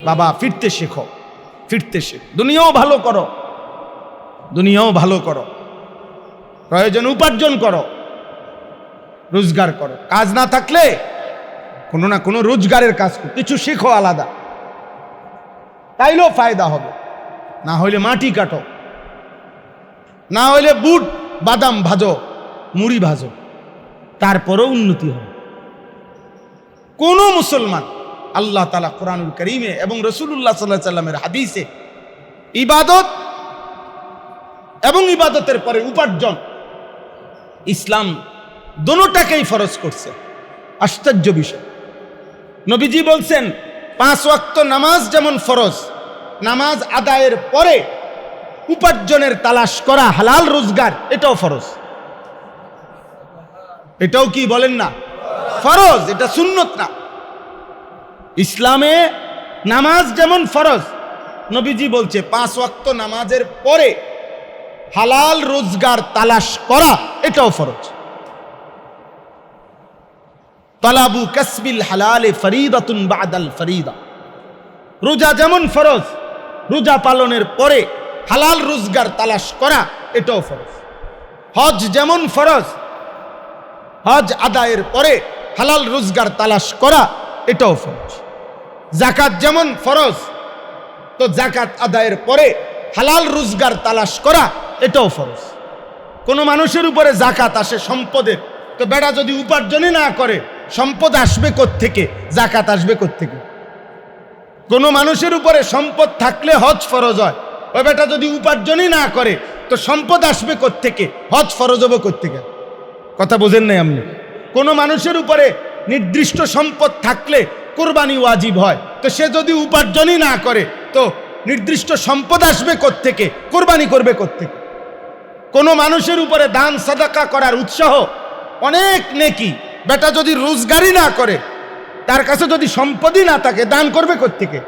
বাবা ফিরতে শেখো, ফিরতে শেখো। দুনিয়াও ভালো করো, দুনিয়াও ভালো করো, প্রয়োজন উপার্জন করো, রোজগার করো। কাজ না থাকলে কোনো না কোনো রোজগারের কাজ করো, কিছু শেখো আলাদা, তাইলেও ফায়দা হবে। না হইলে মাটি কাটো, না হইলে বুট বাদাম ভাজো, মুড়ি ভাজো, তারপরও উন্নতি হবে। কোন মুসলমান, আল্লাহ তাআলা কোরআনুল কারীমে এবং রাসূলুল্লাহ সাল্লাল্লাহু আলাইহি সাল্লামের হাদিসে ইবাদত এবং ইবাদতের পরে উপার্জন, ইসলাম দোনোটাকেই ফরজ করছে। আশ্চর্য বিষয়, নবীজি বলছেন 5 ওয়াক্ত নামাজ যেমন ফরজ, নামাজ আদায়ের পরে উপার্জনের তালাশ করা, হালাল রোজগার, এটাও ফরজ। এটাও কি বলেন না ফরজ, এটা সুন্নত না। ইসলামে নামাজ যেমন ফরজ, নবীজি বলছে 5 ওয়াক্ত নামাজের পরে হালাল রোজগার তালাশ করা, এটাও ফরজ। তালাবু কাসবিল হালালে ফরিদাতুন বাদাল ফরিদা। রোজা যেমন ফরজ, রোজা পালনের পরে হালাল রোজগার তালাশ করা, এটাও ফরজ। হজ যেমন ফরজ, হজ আদায়ের পরে হালাল রোজগার তালাশ করা, এটাও ফরজ। যাকাত যেমন ফরজ, তো যাকাত আদায়ের পরে হালাল রোজগার তালাশ করা, এটাও ফরজ। কোনো মানুষের উপরে যাকাত আসে সম্পদের, তো বেটা যদি উপার্জনই না করে সম্পদ আসবে কোত্থেকে, যাকাত আসবে কোত্থেকে? কোনো মানুষের উপরে সম্পদ থাকলে হজ ফরজ হয়, ওই বেটা যদি উপার্জনই না করে তো সম্পদ আসবে কোত্থেকে, হজ ফরজ হবে কোত্থেকে? কথা বোঝেন নাই আপনি? কোনো মানুষের উপরে নির্দিষ্ট সম্পদ থাকলে কুরবানি ওয়াজিব হয়, তো সে যদি উপার্জনই না করে তো নির্দিষ্ট সম্পদ আসবে কোত্থেকে, কুরবানি করবে কোত্থেকে? কোনো মানুষের উপরে দান সাদাকা করার উৎসাহ, অনেক নেকি, বেটা যদি রোজগারই না করে, তার কাছে যদি সম্পদই না থাকে, দান করবে কোত্থেকে?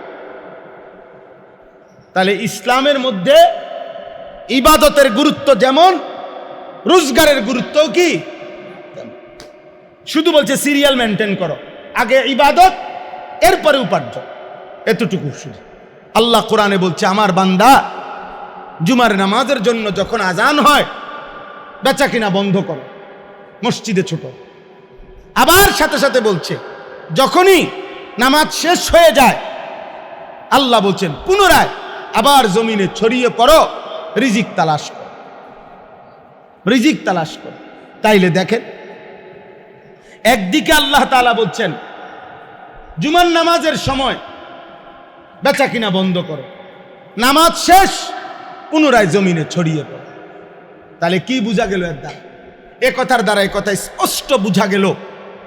তাহলে ইসলামের মধ্যে ইবাদতের গুরুত্ব যেমন, রোজগারের গুরুত্বও কি? শুধু বলছে সিরিয়াল মেনটেন করো, আগে ইবাদত এরপরে উপার্জন, এতটুকু শুধু। আল্লাহ কোরআনে বলছে, আমার বান্দা জুমার নামাজের জন্য যখন আজান হয় বেচা কিনা বন্ধ করো, মসজিদে ছোট। আবার সাথে সাথে বলছে, যখনই নামাজ শেষ হয়ে যায় আল্লাহ বলছেন পুনরায় আবার জমিনে ছড়িয়ে পড়ো, রিজিক তালাশ করো, রিজিক তালাশ করো। তাইলে দেখেন, একদিকে আল্লাহ তাআলা বলছেন জুমার নামাজের সময় বেচা কিনা বন্ধ করো, নামাজ শেষ পুনরায় জমিনে ছড়িয়ে পড়ো। তাহলে কি বোঝা গেল এর দ্বারা? এ কথার দ্বারা এ কথা স্পষ্ট বোঝা গেল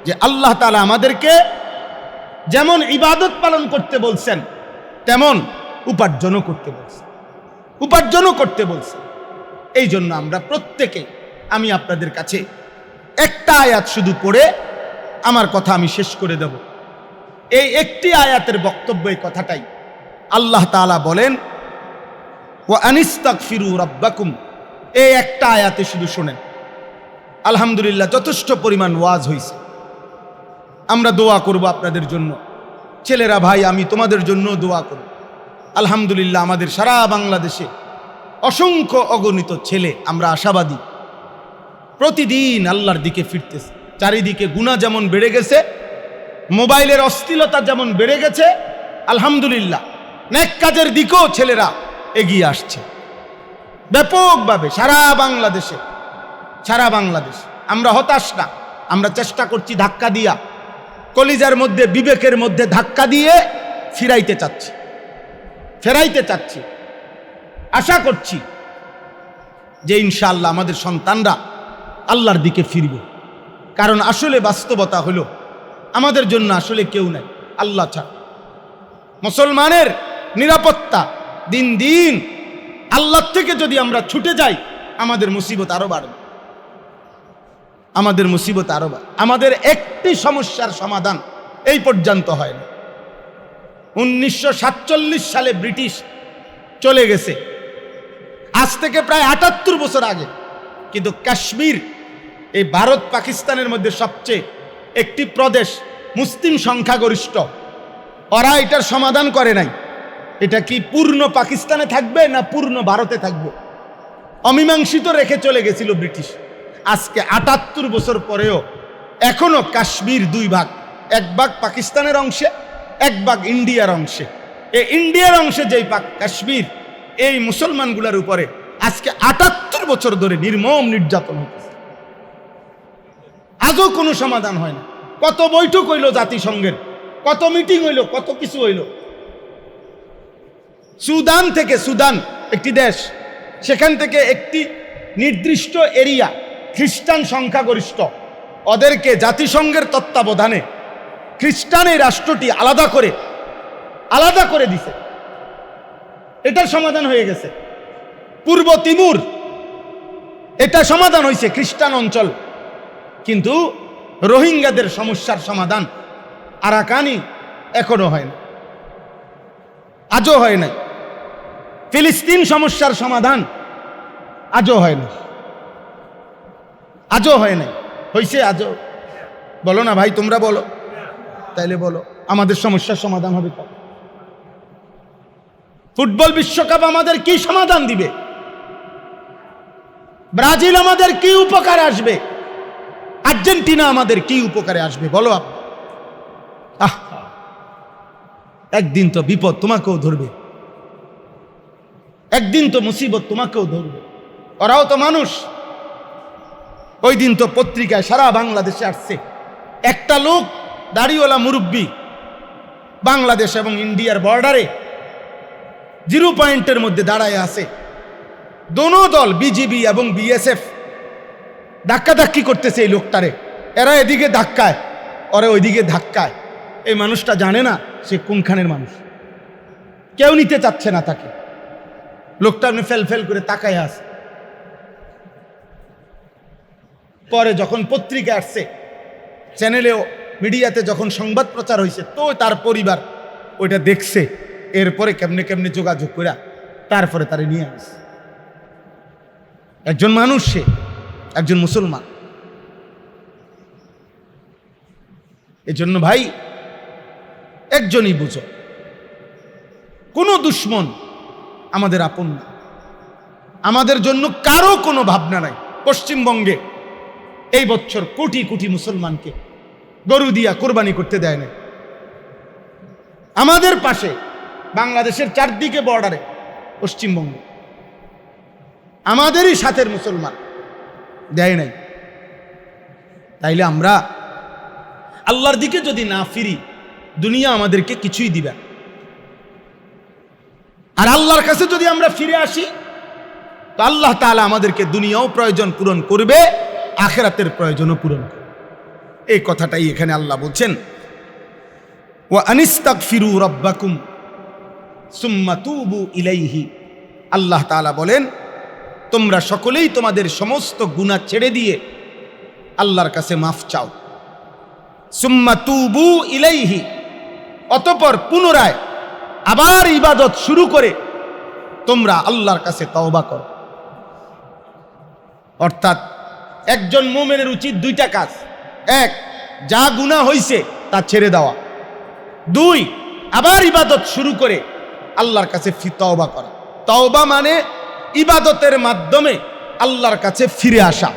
যে আল্লাহ তাআলা আমাদেরকে যেমন ইবাদত পালন করতে বলছেন, তেমন উপার্জনও করতে বলছেন, উপার্জনও করতে বলছেন। এই জন্য আমরা প্রত্যেকে, আমি আপনাদের কাছে একটা আয়াত শুধু পড়ে আমার কথা আমি শেষ করে দেব। এই একটি আয়াতের বক্তব্য, এই কথাটাই আল্লাহ তাআলা বলেন, ওয়া আনিস্তাগফিরু রাব্বাকুম। এই একটা আয়াতে শুধু শোনেন, আলহামদুলিল্লাহ যথেষ্ট পরিমাণ ওয়াজ হয়েছে। আমরা দোয়া করব আপনাদের জন্য, ছেলেরা ভাই আমি তোমাদের জন্য দোয়া করব। আলহামদুলিল্লাহ আমাদের সারা বাংলাদেশে অসংখ্য অগণিত ছেলে, আমরা আশাবাদী, প্রতিদিন আল্লাহর দিকে ফিরতেছে। চারিদিকে গুনাহ যেমন বেড়ে গেছে, মোবাইলের অশ্লীলতা যেমন বেড়ে গেছে, আলহামদুলিল্লাহ নেক কাজের দিকেও ছেলেরা এগিয়ে আসছে ব্যাপকভাবে সারা বাংলাদেশে, সারা বাংলাদেশ। আমরা হতাশ না, আমরা চেষ্টা করছি ধাক্কা দিয়া, কলিজার মধ্যে বিবেকের মধ্যে ধাক্কা দিয়ে ফেরাইতে চাচ্ছি। আশা করছি যে ইনশাআল্লাহ আমাদের সন্তানরা আল্লাহর দিকে ফিরবে। কারণ আসলে বাস্তবতা হলো আমাদের জন্য আসলে কেউ নাই আল্লাহ ছাড়া। মুসলমানের নিরাপত্তা দিন দিন আল্লাহর থেকে যদি আমরা ছুটে যাই, আমাদের মুসিবত আরো বাড়বে, আমাদের মুসিবত আরো বাড়বে। আমাদের একটি সমস্যার সমাধান এই পর্যন্ত হয় না। 1947 সালে ব্রিটিশ চলে গেছে, আজ থেকে প্রায় 78 বছর আগে। কিন্তু কাশ্মীর এই ভারত পাকিস্তানের মধ্যে সবচেয়ে একটি প্রদেশ, মুসলিম সংখ্যাগরিষ্ঠ, ওরা এটার সমাধান করে নাই। এটা কি পূর্ণ পাকিস্তানে থাকবে না পূর্ণ ভারতে থাকবে? অমীমাংসিত রেখে চলে গেছিল ব্রিটিশ। আজকে ৭৮ বছর পরেও এখনো কাশ্মীর দুই ভাগ, এক ভাগ পাকিস্তানের অংশে, এক ভাগ ইন্ডিয়ার অংশে। এই ইন্ডিয়ার অংশে যেই কাশ্মীর, এই মুসলমানগুলোর উপরে আজকে ৭৮ বছর ধরে নির্মম নির্যাতন হচ্ছে, আজও কোনো সমাধান হয় না। কত বৈঠক হইল জাতিসংঘের, কত মিটিং হইল, কত কিছু হইল। সুদান থেকে, সুদান একটি দেশ, সেখান থেকে একটি নির্দিষ্ট এরিয়া খ্রিস্টান সংখ্যাগরিষ্ঠ, ওদেরকে জাতিসংঘের তত্ত্বাবধানে খ্রিস্টান এই রাষ্ট্রটি আলাদা করে দিছে। এটার সমাধান হয়ে গেছে। পূর্ব তিমুর, এটা সমাধান হয়েছে, খ্রিস্টান অঞ্চল। কিন্তু রোহিঙ্গাদের সমস্যার সমাধান আরাকানি এখনো হয় না, আজও হয় নাই। ফিলিস্তিন সমস্যার সমাধান আজও হয় না, আজও হয় নাই। হয়েছে আজও? বলো না ভাই, তোমরা বলো, তাইলে বলো আমাদের সমস্যার সমাধান হবে কবে? ফুটবল বিশ্বকাপ আমাদের কি সমাধান দিবে? ব্রাজিল আমাদের কি উপকারে আসবে? আর্জেন্টিনা আমাদের কি উপকারে আসবে? বলো আপনি। একদিন তো বিপদ তোমাকেও ধরবে, একদিন তো মুসিবত তোমাকেও ধরবে। ওরাও তো মানুষ। ওই দিন তো পত্রিকায় সারা বাংলাদেশে আসছে, একটা লোক দাড়িওয়ালা মুরব্বী বাংলাদেশ এবং ইন্ডিয়ার বর্ডারে 0 পয়েন্টের মধ্যে দাঁড়ায় আছে। দোনো দল, বিজিবি এবং বিএসএফ, ধাক্কাধাক্কি করতেছে এই লোকটারে। এরা এদিকে ধাক্কায়, ওরা ওইদিকে ধাক্কায়। এই মানুষটা জানে না সে কোনখানের মানুষ, কেউ নিতে চাচ্ছে না তাকে। লোকটা আপনি ফেল করে তাকায় আছে। পরে যখন পত্রিকা আসছে, চ্যানেলেও, মিডিয়াতে যখন সংবাদ প্রচার হয়েছে, তো তার পরিবার ওইটা দেখছে। এরপরে কেমনে যোগাযোগ করে তারপরে তারে নিয়ে আসছে। একজন মানুষ, সে একজন মুসলমান। এজন্য ভাই একজনই বুঝো, কোনো দুশ্মন আমাদের আপন না। আমাদের জন্য কারো কোনো ভাবনা নাই। পশ্চিমবঙ্গে এই বছর কোটি কোটি মুসলমানকে গরু দিয়া কোরবানি করতে দেয় না। আমাদের পাশে বাংলাদেশের চারদিকে বর্ডারে পশ্চিমবঙ্গ, আমাদেরই সাথের মুসলমান দেয় নাই। তাইলে আমরা আল্লাহর দিকে যদি না ফিরি, দুনিয়া আমাদেরকে কিছুই দিবে। আর আল্লাহর কাছে যদি আমরা ফিরে আসি, তো আল্লাহ তাআলা আমাদেরকে দুনিয়াও প্রয়োজন পূরণ করবে, আখিরাতের প্রয়োজনও পূরণ করবে। এই কথাটাই এখানে আল্লাহ বলছেন, ওয়া আনিস্তাগফিরু রাব্বাকুম সুম্মা তুবু ইলাইহি। আল্লাহ তাআলা বলেন, তোমরা সকলেই তোমাদের সমস্ত গুনাহ ছেড়ে দিয়ে আল্লাহর কাছে মাফ চাও। সুম্মা তুবু ইলাইহি, অতঃপর পুনরায় আবার ইবাদত শুরু করে তোমরা আল্লাহর কাছে তওবা করো। অর্থাৎ একজন মুমিনের উচিত 2টা কাজ। 1, যা গুনাহ হইছে তা ছেড়ে দেওয়া। 2, আবার ইবাদত শুরু করে আল্লাহর কাছে তওবা করা। তওবা মানে ইবাদতের মাধ্যমে আল্লাহর কাছে ফিরে আসা।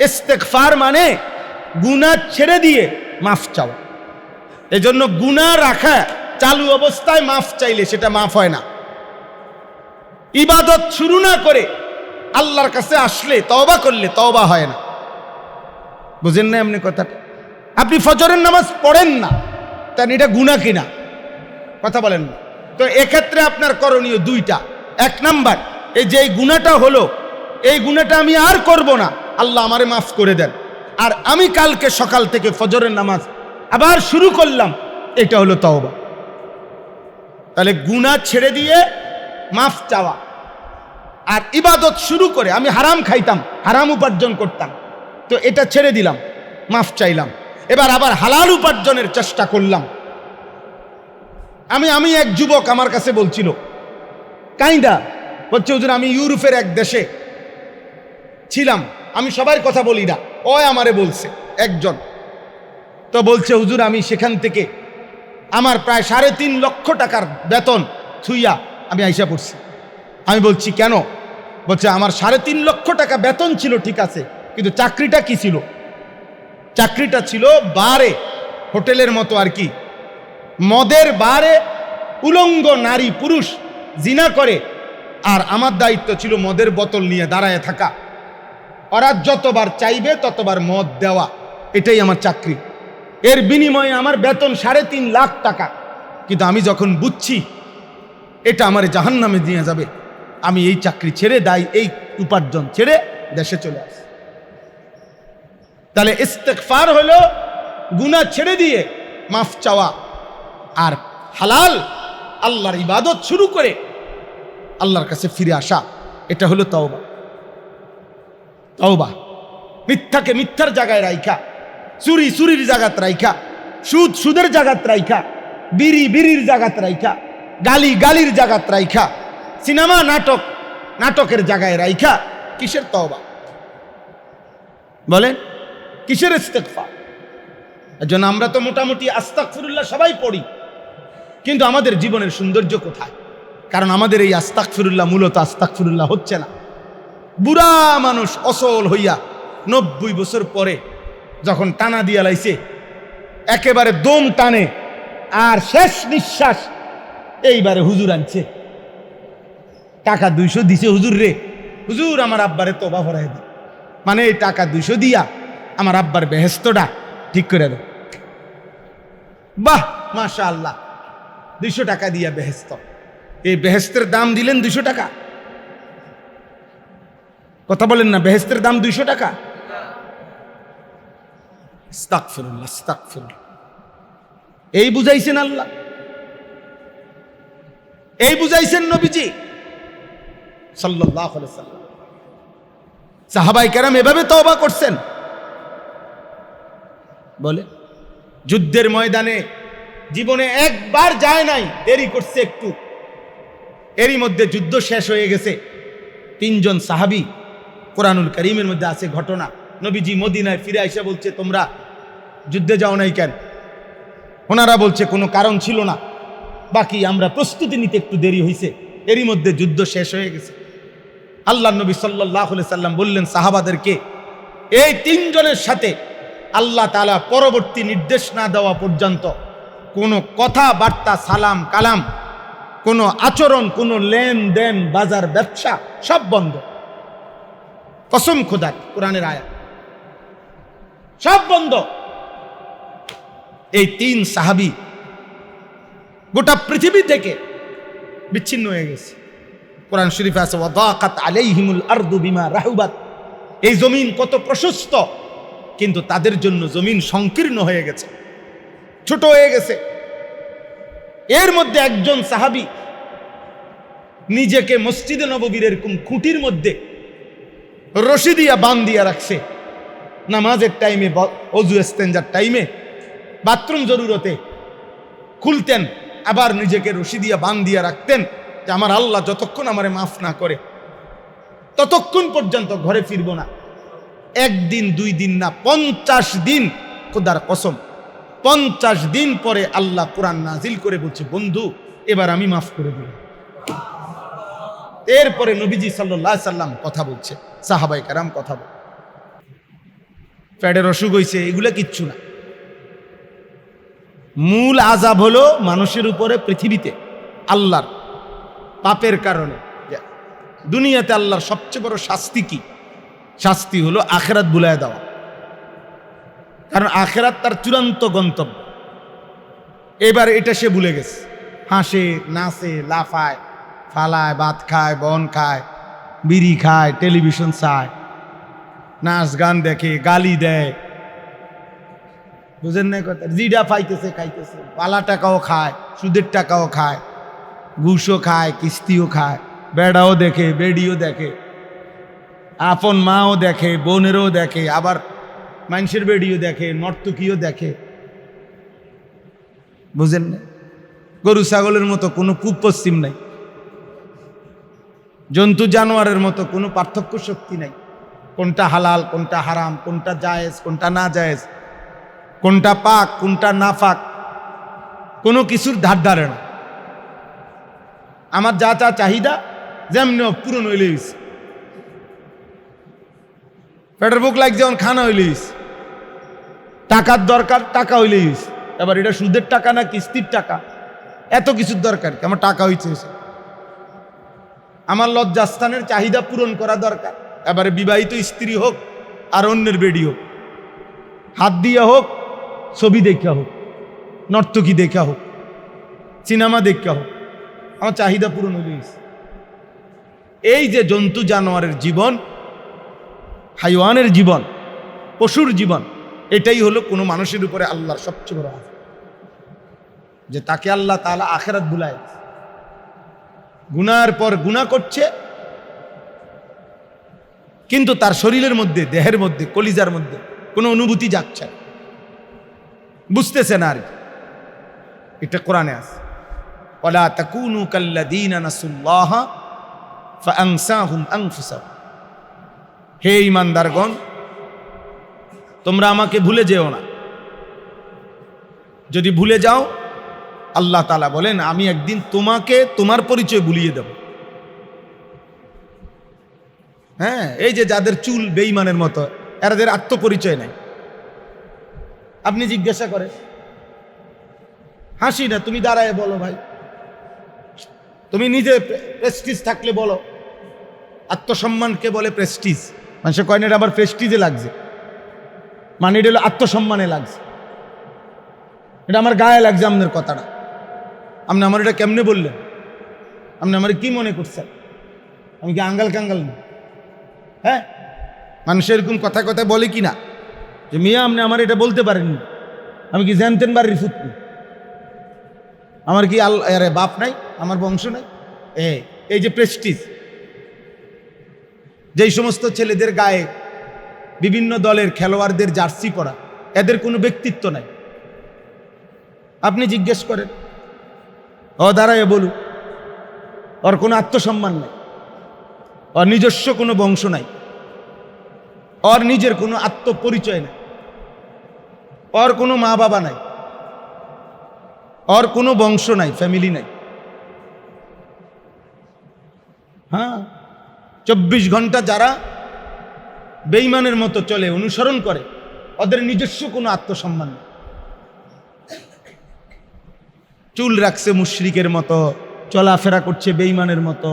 ইস্তেগফার মানে গুনাহ ছেড়ে দিয়ে মাফ চাওয়া। এজন্য গুনাহ রাখা চালু অবস্থায় মাফ চাইলে সেটা মাফ হয় না। ইবাদত শুরু না করে আল্লাহর কাছে আসলে, তওবা করলে তওবা হয় না। বুঝেন না এমনি কথাটা? আপনি ফজরের নামাজ পড়েন না, তাই এটা গুনাহ কিনা? কথা বলেন না। তো এক্ষেত্রে আপনার করণীয় 2টা। 1 নাম্বার, এই যে গুনাহটা হলো, এই গুনাহটা আমি আর করব না, আল্লাহ আমারে মাফ করে দেন। আর আমি কালকে সকাল থেকে ফজরের নামাজ আবার শুরু করলাম, এটা হলো তওবা। তাহলে গুনাহ ছেড়ে দিয়ে মাফ চাওয়া, আর ইবাদত শুরু করে, আমি হারাম খাইতাম, হারাম উপার্জন করতাম, তো এটা ছেড়ে দিলাম, মাফ চাইলাম। এবার আবার হালাল উপার্জনের চেষ্টা করলাম। আমি এক যুবক আমার কাছে বলছিল, কাইন্ডা বলছে, হুজুর আমি ইউরোপের এক দেশে ছিলাম, আমি সবার কথা বলি না, ও আমারে বলছে একজন। তো বলছে, হুজুর আমি সেখান থেকে আমার প্রায় 3.5 লক্ষ টাকার বেতন থুইয়া আমি আইসা পড়ছি। আমি বলছি কেন? বলছে আমার 3.5 লক্ষ টাকা বেতন ছিল, ঠিক আছে, কিন্তু চাকরিটা কি ছিল? চাকরিটা ছিল বারে, হোটেলের মতো আর কি, মদের বারে উলঙ্গ নারী পুরুষ জিনা করে, আর আমার দায়িত্ব ছিল মদের বোতল নিয়ে দাঁড়ায় থাকা, ওরা যতবার চাইবে ততবার মদ দেওয়া, এটাই আমার চাকরি। এর বিনিময়ে আমার বেতন 3.5 লাখ টাকা। কিন্তু আমি যখন বুঝছি এটা আমার জাহান্নামে দিয়ে যাবে, আমি এই চাকরি ছেড়ে এই উপার্জন ছেড়ে দেশে চলে আসি। তাহলে ইস্তেগফার হলো গুনাহ ছেড়ে দিয়ে মাফ চাওয়া, আর হালাল আল্লাহর ইবাদত শুরু করে আল্লাহর কাছে ফিরে আসা, এটা হলো তওবা। তওবা, মিথ্যাকে মিথ্যার জায়গায় রাইখা, চুরি চুরির জায়গাত রাইখা, সুদ সুদের জায়গাত রাইখা, বিড়ি বিড়ির জায়গাত রাইখা, গালি গালির জায়গাত রাইখা, সিনেমা নাটক নাটকের জায়গায় রাইখা। কিসের তওবা বলেন? কিসের ইস্তেগফার? এজন্য আমরা তো মোটামুটি আস্তাগফিরুল্লাহ সবাই পড়ি, কিন্তু আমাদের জীবনের সৌন্দর্য কোথায়? কারণ আমাদের এই আস্তাগফিরুল্লাহ মূলত আস্তাগফিরুল্লাহ হচ্ছে না। বুড়া মানুষ অসল হইয়া 90 বছর পরে যখন টানা দিয়া লাইছে, একেবারে দম টানে আর শেষ নিঃশ্বাস, এইবারে হুজুর আনছে, টাকা 200 দিছে হুজুর রে, হুজুর আমার আব্বারে তওবা ফরাই দেয়, মানে এই টাকা 200 দিয়া আমার আব্বার বেহেশতটা ঠিক করে দাও। বাহ মাশাআল্লাহ, 200 টাকা দিয়া বেহেশত। এই বেহেশতের দাম দিলেন 200 টাকা? কথা বলেন না, বেহেশতের দাম 200 টাকা? আস্তাগফিরুল্লাহ, আস্তাগফিরুল্লাহ। এই বুঝাইছেন আল্লাহ, এই বুঝাইছেন নবীজি সাল্লাল্লাহু আলাইহি ওয়াসাল্লাম। সাহাবায়ে কেরাম এভাবে তওবা করছেন। বলে যুদ্ধের ময়দানে জীবনে একবার যায় নাই, দেরি করছে একটু, এরই মধ্যে যুদ্ধ শেষ হয়ে গেছে। 3 জন সাহাবী, কোরআনুল কারীমের মধ্যে আছে ঘটনা, নবীজি মদিনায় ফিরে আইসা বলছে তোমরা যুদ্ধে যাও নাই কেন? ওনারা বলছে কোনো কারণ ছিল না, বাকি আমরা প্রস্তুতি নিতে একটু দেরি হয়েছে, এরই মধ্যে যুদ্ধ শেষ হয়ে গেছে। আল্লাহর নবী সাল্লাল্লাহু আলাইহি সাল্লাম বললেন সাহাবাদেরকে, এই 3 জনের সাথে আল্লাহ তাআলা পরবর্তী নির্দেশ না দেওয়া পর্যন্ত কোনো কথাবার্তা, সালাম কালাম, কোনো আচরণ, কোনো লেনদেন, বাজার ব্যবসা সব বন্ধ। কসম খোদার, কোরআনের আয়াত, সব বন্ধ। এই 3 সাহাবী গোটা পৃথিবী থেকে বিচ্ছিন্ন হয়ে গেছে। কোরআন শরীফে আছে ওয়াদাকাত আলাইহিমুল আরদু বিমা রাহুবাত, এই জমিন কত প্রশস্ত, কিন্তু তাদের জন্য জমিন সংকীর্ণ হয়ে গেছে, ছোট হয়ে গেছে। এর মধ্যে একজন সাহাবী নিজেকে মসজিদে নববীর এরকম খুঁটির মধ্যে রশি দিয়া বাঁধ দিয়া রাখছে, নামাজের টাইমে, অজু ইস্তেঞ্জার টাইমে, বাথরুম জরুরতে খুলতেন, আবার নিজেকে রশি দিয়া বাঁধ দিয়া রাখতেন যে আমার আল্লাহ যতক্ষণ আমারে মাফ না করে ততক্ষণ পর্যন্ত ঘরে ফিরবো না। 1 দিন 2 দিন না, 50 দিন, খোদার কসম 50 দিন পরে আল্লাহ কোরআন নাজিল করে বলছে বন্ধু এবার আমি মাফ করে দিই। এরপরে নবীজি সাল্লাল্লাহু আলাইহি সাল্লাম কথা বলছে, সাহাবায়ে কেরাম কথা বল, পেটের অসুখ হইছে, এগুলা কিচ্ছু না। মূল আযাব হলো মানুষের উপরে পৃথিবীতে আল্লাহর পাপের কারণে। দুনিয়াতে আল্লাহর সবচেয়ে বড় শাস্তি কি? শাস্তি হলো আখিরাত ভুলায় দেওয়া, কারণ আখিরাত তার চূড়ান্ত গন্তব্য। এবার এটা সে ভুলে গেছে, হাসে নাচে লাফায় ফালায়, ভাত খায়, বন খায়, বিড়ি খায়, টেলিভিশন চায়, নাচ গান দেখে, গালি দেয়, বুঝেন না কথা? জিডা পাইতেছে খাইতেছে, পালা টাকাও খায়, সুদের টাকাও খায়, ঘুষও খায়, কিস্তিও খায়, বেড়াও দেখে, বেডিও দেখে, আপন মাও দেখে, বোনেরও দেখে, আবার মানুষের বেডিও দেখে, নর্তকীও দেখে, বুঝেন না? গরু ছাগলের মতো কোনো পূব পশ্চিম নাই, জন্তু জানোয়ারের মতো কোনো পার্থক্য শক্তি নাই। কোনটা হালাল, কোনটা হারাম, কোনটা জায়েজ, কোনটা না জায়েজ, কোনটা পাক, কোনটা না পাক, কোনো কিছুর ধার ধারে না। আমার যা যা চাহিদা যেমনি হোক পূরণ হইলেই, পেটের বুক লাগ যেমন খানা হইলেই, টাকার দরকার টাকা হইলেই, এবার এটা সুদের টাকা না কিস্তির টাকা, এত কিছুর দরকার কি? আমার টাকা হইছে, আমার লজ্জাস্থানের চাহিদা পূরণ করা দরকার। এবারে বিবাহিত স্ত্রী হোক আর অন্যের বেডি হোক, হাত দিয়া হোক, ছবি দেখা হোক, নর্তকী দেখা হোক, সিনেমা দেখা হোক, আমার চাহিদা পূরণ হয়ে গেছে। এই যে জন্তু জানোয়ারের জীবন, হাইওয়ানের জীবন, পশুর জীবন, এটাই হলো কোনো মানুষের উপরে আল্লাহর সবচেয়ে বড় আযাব, যে তাকে আল্লাহ তাআলা আখিরাত ভুলায়, গুনার পর গুনাহ করছে, কিন্তু তার শরীরের মধ্যে, দেহের মধ্যে, কলিজার মধ্যে কোনো অনুভূতি যাচ্ছে না, বুঝতেছে না আর কি। এটা কোরআনে আছে, ওয়ালা তাকুনু কাল্লাযীনা নাসুল্লাহা ফাআনসাহুম আনফুসাহুম। হে ঈমানদারগণ, তোমরা আমাকে ভুলে যেও না। যদি ভুলে যাও, আল্লাহ তাআলা বলেন আমি একদিন তোমাকে তোমার পরিচয় ভুলিয়ে দেব। হ্যাঁ, এই যে যাদের চুল বেঈমানের মতো, এরাদের আত্মপরিচয় নাই। আপনি জিজ্ঞাসা করে, হাসি না, তুমি দাঁড়ায় বলো ভাই, তুমি নিজে প্রেস্টিজ থাকলে বলো। আত্মসম্মানকে বলে প্রেস্টিজ। মানুষের কয় না এটা আবার প্রেস্টিজে লাগছে, মানে এটা হলো আত্মসম্মানে লাগছে, এটা আমার গায়ে লাগছে আপনার কথাটা। আপনি আমার এটা কেমনে বললেন? আপনি আমার কি মনে করছেন? আমি কি আঙ্গাল কাঙ্গাল না? হ্যাঁ, মানুষ এরকম কথা কথায় বলে কি না, যে মিয়া আপনি আমার এটা বলতে পারেননি, আমি কি জানতেন বাড়ির ফুটনি? আমার কি আরে বাপ নাই, আমার বংশ নাই? এই যে প্রেস্টিজ, যেই সমস্ত ছেলেদের গায়ে বিভিন্ন দলের খেলোয়াড়দের জার্সি পরা, এদের কোনো ব্যক্তিত্ব নাই। আপনি জিজ্ঞেস করেন, ও দাঁড়ায় বলুক, ওর কোনো আত্মসম্মান নাই, ওর নিজস্ব কোনো বংশ নাই, ওর নিজের কোনো আত্মপরিচয় নাই, ওর কোনো মা বাবা নাই, ওর কোনো বংশ নাই, ফ্যামিলি নাই। হ্যাঁ, 24 ঘন্টা যারা বেঈমানের মতো চলে, অনুসরণ করে, ওদের নিজস্ব কোনো আত্মসম্মান নেই। চুল রাখছে মুশরিকের মতো, চলাফেরা করছে বেঈমানের মতো,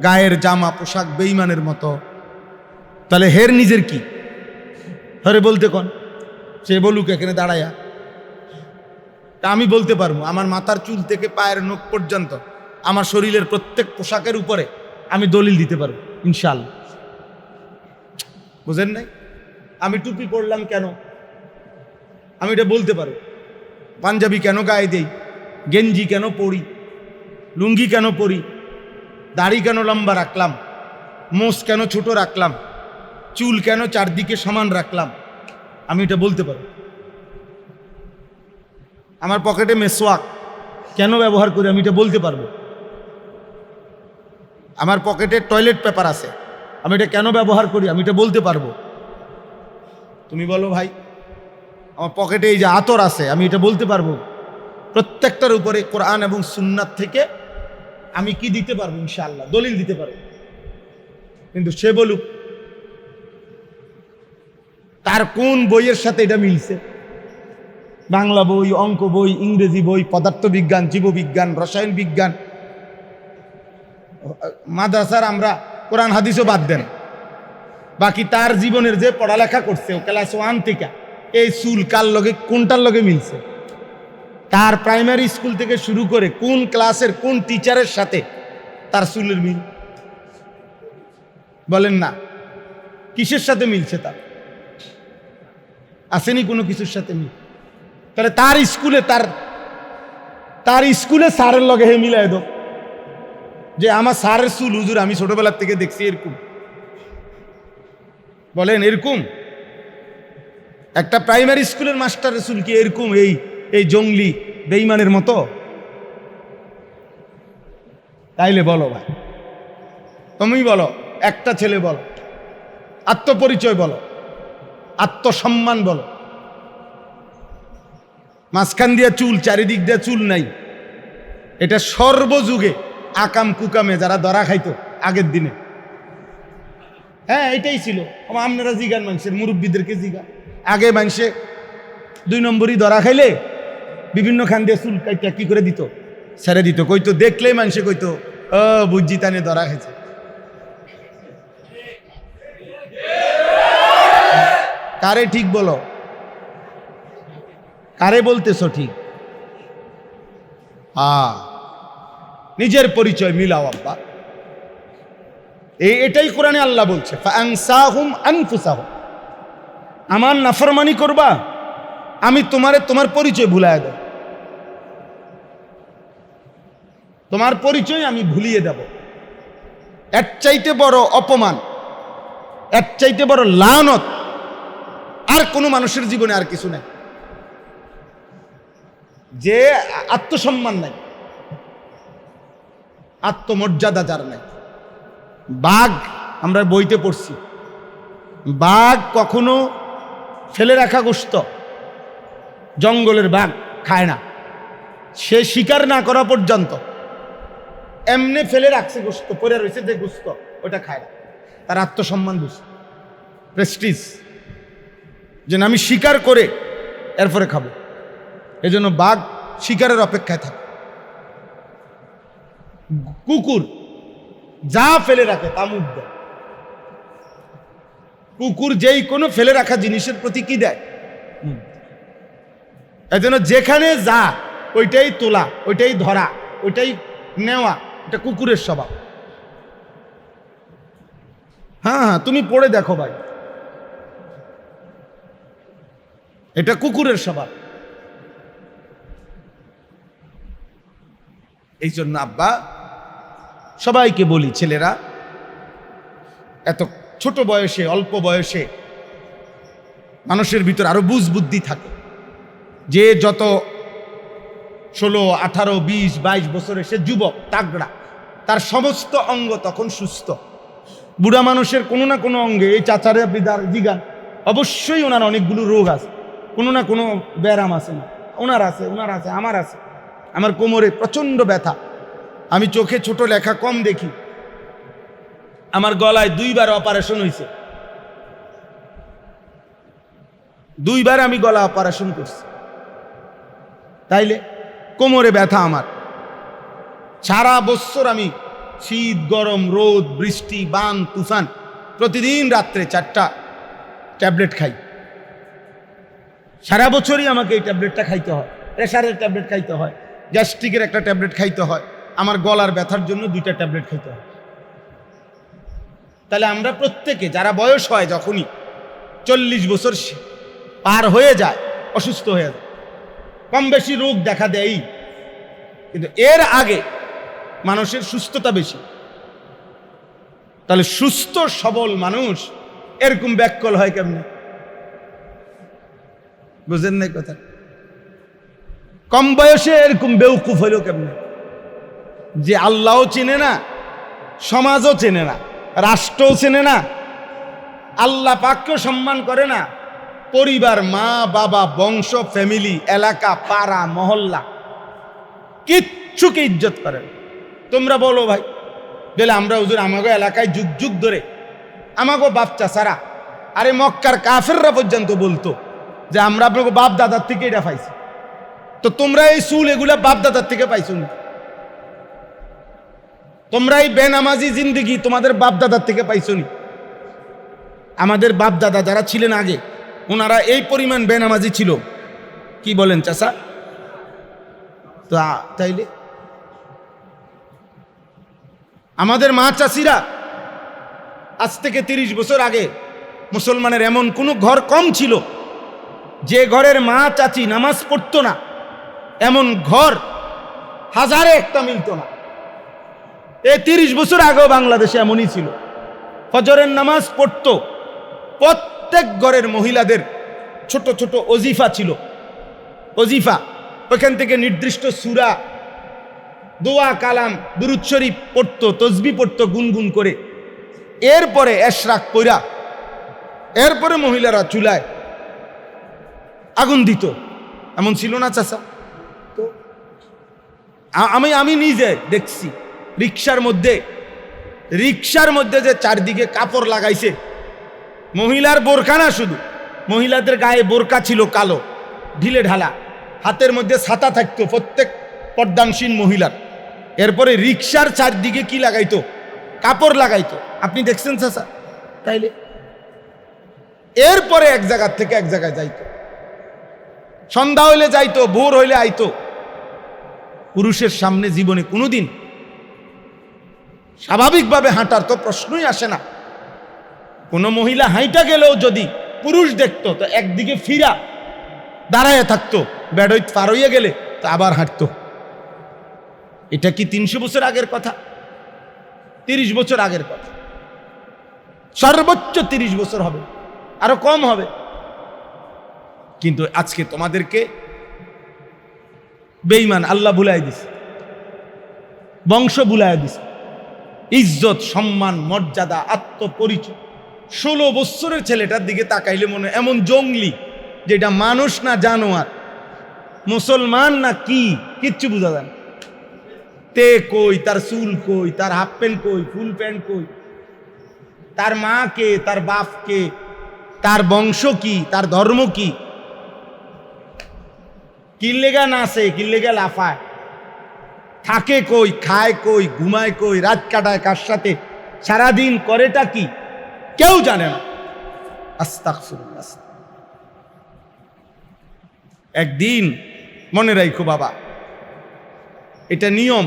গায়ের জামা পোশাক বেঈমানের মতো, তাহলে হের নিজের কি? হরে বলতে কোন, সে বলুক এখানে দাঁড়ায়া। তা আমি বলতে পারবো, আমার মাথার চুল থেকে পায়ের নখ পর্যন্ত, আমার শরীরের প্রত্যেক পোশাকের উপরে আমি দলিল দিতে পারবো ইনশাআল্লাহ। বুঝেন নাই? আমি টুপি পরলাম কেন, আমি এটা বলতে পারবো। পাঞ্জাবি কেন গায়ে দেই, গেঞ্জি কেন পরি, লুঙ্গি কেন পরি, দাড়ি কেন লম্বা রাখলাম, মোষ কেন ছোট রাখলাম, চুল কেন চারদিকে সমান রাখলাম, আমি এটা বলতে পারবো। আমার পকেটে মেসওয়াক কেন ব্যবহার করি, আমি এটা বলতে পারবো। আমার পকেটে টয়লেট পেপার আছে, আমি এটা কেন ব্যবহার করি, আমি এটা বলতে পারবো। তুমি বলো ভাই, আমার পকেটে এই যে আতর আছে, আমি এটা বলতে পারবো। প্রত্যেকটার উপরে কোরআন এবং সুন্নাত থেকে আমি কি দিতে পারবো, ইনশাআল্লাহ দলিল দিতে পারবো। কিন্তু সে বলুক তার কোন বইয়ের সাথে এটা মিলছে, বাংলা বই, অঙ্ক বই, ইংরেজি বই, পদার্থবিজ্ঞান, জীববিজ্ঞান, রসায়ন বিজ্ঞান, মাদ্রাসার আমরা কোরআন হাদিসও বাদ দেন, বাকি তার জীবনের যে পড়ালেখা করছে ও ক্লাস 1 থেকে, এই চুল কার লগে কোনটার লগে মিলছে, তার প্রাইমারি স্কুল থেকে শুরু করে কোন ক্লাসের কোন টিচারের সাথে তার চুলের মিল, বলেন না? কিসের সাথে মিলছে? তার আসেনি কোনো কিছুর সাথে মিল। তাহলে তার স্কুলে স্যারের লগে হে মিলাই দো, যে আমার স্যারের চুল হুজুর আমি ছোটবেলার থেকে দেখছি এরকম। বলেন এরকম? একটা প্রাইমারি স্কুলের মাস্টারের চুল কি এরকম এই জঙ্গলি বেঈমানের মতো? তাইলে বলো ভাই, তুমি বলো, একটা ছেলে বলো, আত্মপরিচয় বলো, আত্মসম্মান বলো। মাঝখান দিয়া চুল, চারিদিক দিয়া চুল নাই, এটা সর্বযুগে আকাম কুকামে যারা ধরা খাইতো আগের দিনে। হ্যাঁ, এটাই ছিল। আপনারা জিগান মানুষের মুরব্বীদেরকে জিগা, আগে মানুষে 2 নম্বরই ধরা খাইলে বিভিন্ন খান দিয়ে চুল কাইটা কি করে দিত, ছেড়ে দিত। কইতো দেখলেই মানুষে কইতো ও বুঝছি তানে ধরা খাইছে। কারে ঠিক বলো, কারে বলতেছো ঠিক? নিজের পরিচয় মিলাও আব্বা। এটাই কোরআনে আল্লাহ বলছে, ফাআনসাহুম আনফুসাহুম। আমার নাফরমানি করবা, আমি তোমার পরিচয় ভুলায় দেব, তোমার পরিচয় আমি ভুলিয়ে দেব। এর চাইতে বড় অপমান, এর চাইতে বড় লানত আর কোনো মানুষের জীবনে আর কিছু নাই। যে আত্মসম্মান নাই, আত্মমর্যাদা যার নাই। বাঘ, আমরা বইতে পড়ছি, বাঘ কখনো ফেলে রাখা গোশত, জঙ্গলের বাঘ খায় না। সে শিকার না করা পর্যন্ত এমনি ফেলে রাখছে গোশত, পরে রয়েছে যে গোশত, ওটা খায় না। তার আত্মসম্মান বুঝছে, প্রেস্টিজ, যে আমি শিকার করে এরপরে খাবো। এই জন্য বাঘ শিকারের অপেক্ষায় থাকে। কুকুর যা ফেলে রাখে তা মুখ দেয়। কুকুর যেই কোনো ফেলে রাখা জিনিসের প্রতি কি দেয়? এই জন্য যেখানে যা ওইটাই তোলা, ওইটাই ধরা, ওইটাই নেওয়া, এটা কুকুরের স্বভাব। হ্যাঁ, তুমি পড়ে দেখো ভাই, এটা কুকুরের স্বভাব। এই জন্য আব্বা সবাইকে বলি, ছেলেরা এত ছোট বয়সে, অল্প বয়সে মানুষের ভিতর আরো বুঝ বুদ্ধি থাকে। যে যত 16, 18, 20, 22 বছরে সে যুবক তাগড়া, তার সমস্ত অঙ্গ তখন সুস্থ। বুড়া মানুষের কোনো না কোনো অঙ্গে, এই চাচারে আপনি জিগান, অবশ্যই ওনার অনেকগুলো রোগ আছে, কোনো না কোনো ব্যারাম আছে। না ওনার আছে, আমার আছে। আমার কোমরে প্রচণ্ড ব্যথা, আমি চোখে ছোট লেখা কম দেখি, আমার গলায় 2 বার অপারেশন হয়েছে, 2 বার আমি গলা অপারেশন করছি। তাইলে কোমরে ব্যথা আমার, সারা বছর আমি শীত, গরম, রোদ, বৃষ্টি, বান, তুফান, প্রতিদিন রাত্রে 4টা ট্যাবলেট খাই। সারা বছরই আমাকে এই ট্যাবলেটটা খাইতে হয়, প্রেশারের ট্যাবলেট খাইতে হয়, গ্যাস্ট্রিকের একটা ট্যাবলেট খাইতে হয়, আমার গলার ব্যথার জন্য 2টা ট্যাবলেট খাইতে হয়। তাহলে আমরা প্রত্যেকে যারা বয়স হয়, যখনই 40 বছর পার হয়ে যায়, অসুস্থ হয়ে যায়, কম বেশি রোগ দেখা দেয়। কিন্তু এর আগে মানুষের সুস্থতা বেশি। তাহলে সুস্থ সবল মানুষ এরকম ব্যাককল হয় কেমনে? বুঝেন নাই কথা? কম বয়সে এরকম বেউকুফ হইল কেমনে? যে আল্লাহও চেনে না, সমাজও চেনে না, রাষ্ট্রও চেনে না, আল্লাহ পাককেও সম্মান করে না, পরিবার, মা বাবা, বংশ, ফ্যামিলি, এলাকা, পাড়া, মহল্লা কিচ্ছুকে ইজ্জত করে না। তোমরা বলো ভাই, বলে আমরা হুজুর আমাগো এলাকায় যুগ যুগ ধরে আমাগো বাপ চাচারা, আরে মক্কার কাফেররা পর্যন্ত বলতো যে আমরা আপনাকে বাপ দাদার থেকে এটা পাইছি। তো তোমরা এই চুল এগুলা বাপ দাদার থেকে পাইছো না? তোমরা এই বেনামাজি জিন্দিগি তোমাদের বাপ দাদার থেকে পাইছো নি? আমাদের বাপ দাদা যারা ছিলেন আগে, ওনারা এই পরিমাণ বেনামাজি ছিল। কি বলেন চাচা? তো তাইলে আমাদের মা চাষিরা আজ থেকে 30 বছর আগে মুসলমানের এমন কোনো ঘর কম ছিল যে ঘরের মা চাচি নামাজ পড়তো না, এমন ঘর হাজারে একটা মিলত না। এই 30 বছর আগেও বাংলাদেশে এমনই ছিল। ফজরের নামাজ পড়তো, প্রত্যেক ঘরের মহিলাদের ছোট ছোট ওজিফা ছিল। ওজিফা, ওখান থেকে নির্দিষ্ট সূরা, দোয়া, কালাম, দুরূদ শরীফ পড়তো, তসবিহ পড়তো গুনগুন করে। এরপরে এশরাক পইরা, এরপরে মহিলারা চুলায় আগুন দিত। এমন ছিল না চাচা? তো আমি নিজে দেখছি রিক্সার মধ্যে যে চারদিকে কাপড় লাগাইছে, মহিলার বোরকা না, শুধু মহিলাদের গায়ে বোরকা ছিল কালো ঢিলে ঢালা, হাতের মধ্যে ছাতা থাকতো প্রত্যেক পর্দানসীন মহিলার। এরপরে রিক্সার চারদিকে কি লাগাইতো? কাপড় লাগাইতো। আপনি দেখছেন চাচা? তাইলে এরপরে এক জায়গা থেকে এক জায়গায় যাইতো, সন্ধ্যা হইলে যাইতো, ভোর হইলে আইতো। পুরুষের সামনে জীবনে কোনোদিন স্বাভাবিকভাবে হাঁটার তো প্রশ্নই আসে না। কোনো মহিলা হাইটা গেলেও যদি পুরুষ দেখতো তো একদিকে ফিরা দাঁড়ায় থাকতো, বেড়ই পার হইয়া গেলে তো আবার হাঁটতো। এটা কি 300 বছর আগের কথা? 30 বছর আগের কথা, সর্বোচ্চ 30 বছর হবে, আরো কম হবে। কিন্তু আজকে তোমাদেরকে বেঈমান আল্লাহ ভুলাই দিছে, বংশ ভুলাই দিছে, ইজ্জত, সম্মান, মর্যাদা, আত্মপরিচয়। 16 বছরের ছেলেটার দিকে তাকাইলে মনে হয় এমন জঙ্গলি, যেটা মানুষ না জানোয়ার, মুসলমান না কি কিচ্ছু বোঝা যায় না। তে কই, তার চুল কই, তার হাফ প্যান্ট কই, ফুল প্যান্ট কই, তার মা কে, তার বাপ কে, তার বংশ কি, তার ধর্ম কি, কিল্লেগা নাচে, কিল্লেগা লাফায়, থাকে কই, খায় কই, ঘুমায় কই, রাত কাটায় কার সাথে, সারাদিন করেটা কি, কেউ জানে না। আস্তাগফিরুল্লাহ। একদিন মনে রাখো বাবা, এটা নিয়ম,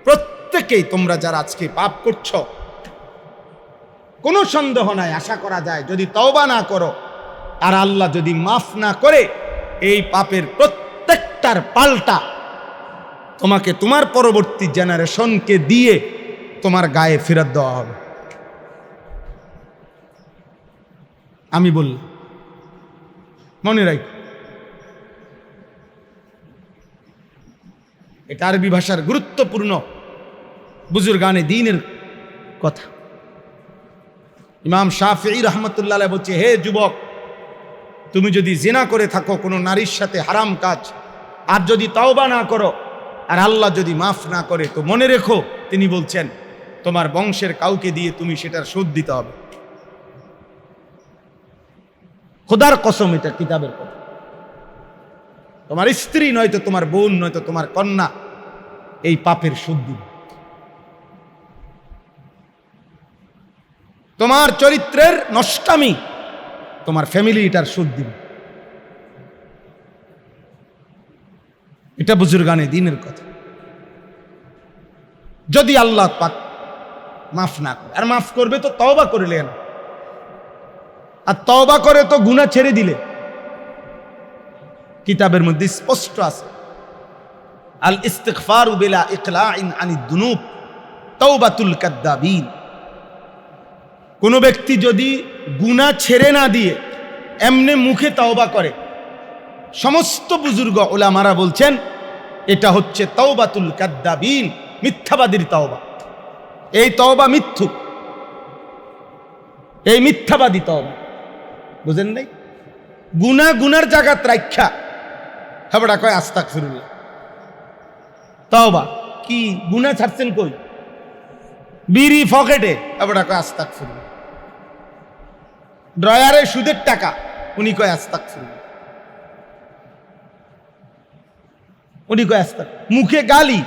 প্রত্যেকেই তোমরা যারা আজকে পাপ করছো, কোনো সন্দেহ নাই, আশা করা যায় যদি তওবা না করো আর আল্লাহ যদি মাফ না করে, এই পাপের প্রত্যেকটার পাল্টা তোমাকে তোমার পরবর্তী জেনারেশনকে দিয়ে তোমার গায়ে ফেরত দেওয়া হবে। আমি বলল, মনে রাখ, এটা আরবি ভাষার গুরুত্বপূর্ণ বুজুর্গানে দ্বীনের কথা। ইমাম শাফিঈ রাহমাতুল্লাহ আলাইহি বলছে, হে যুবক, তুমি যদি জিনা করে থাকো কোনো নারীর সাথে, হারাম কাজ, আর যদি তওবা না করো আর আল্লাহ যদি মাফ না করে, তো মনে রেখো, তিনি বলছেন তোমার বংশের কাউকে দিয়ে তুমি সেটার শোধ দিতে হবে। খোদার কসম, এটা কিতাবের কথা। তোমার স্ত্রী নয়তো তোমার বোন নয়তো তোমার কন্যা এই পাপের শোধ দিবে। তোমার চরিত্রের নষ্টামি তোমার ফ্যামিলি এটার শোধ দিবে। এটা বুজুর্গানে দ্বীনের কথা। যদি আল্লাহ পাক মাফ না করে, আর মাফ করবে তো তওবা করলেন, আর তওবা করে তো গুনাহ ছেড়ে দিলে। কিতাবের মধ্যে স্পষ্ট আছে, আল ইস্তিগফারু বিলা ইকলাইন আনিদ দুনুব তাওবাতুল কাদ্দাবিন। কোন ব্যক্তি যদি গুনাহ ছেড়ে না দিয়ে এমনি মুখে তওবা করে, সমস্ত বুজুর্গ উলামারা বলছেন এটা হচ্ছে তাওবাতুল কাদ্দাবিন, মিথ্যাবাদীর তওবা। এই তওবা মিথ্যুক, এই মিথ্যাবাদী তওবা। বুঝেন নাই? গুনার জায়গাত রাখা হেবড়া কয় আস্তাগফিরুল্লাহ। তওবা কি? গুনাহ ছাড়ছেন কই? বিড়ি পকেটে, হেবড়া কয় আস্তাগফিরুল্লাহ। ড্রয়ারে সুদের টাকা, উনি কয় আস্তাগফিরুল্লাহ, উনি কয় আস্তাগফিরুল্লাহ। মুখে গালি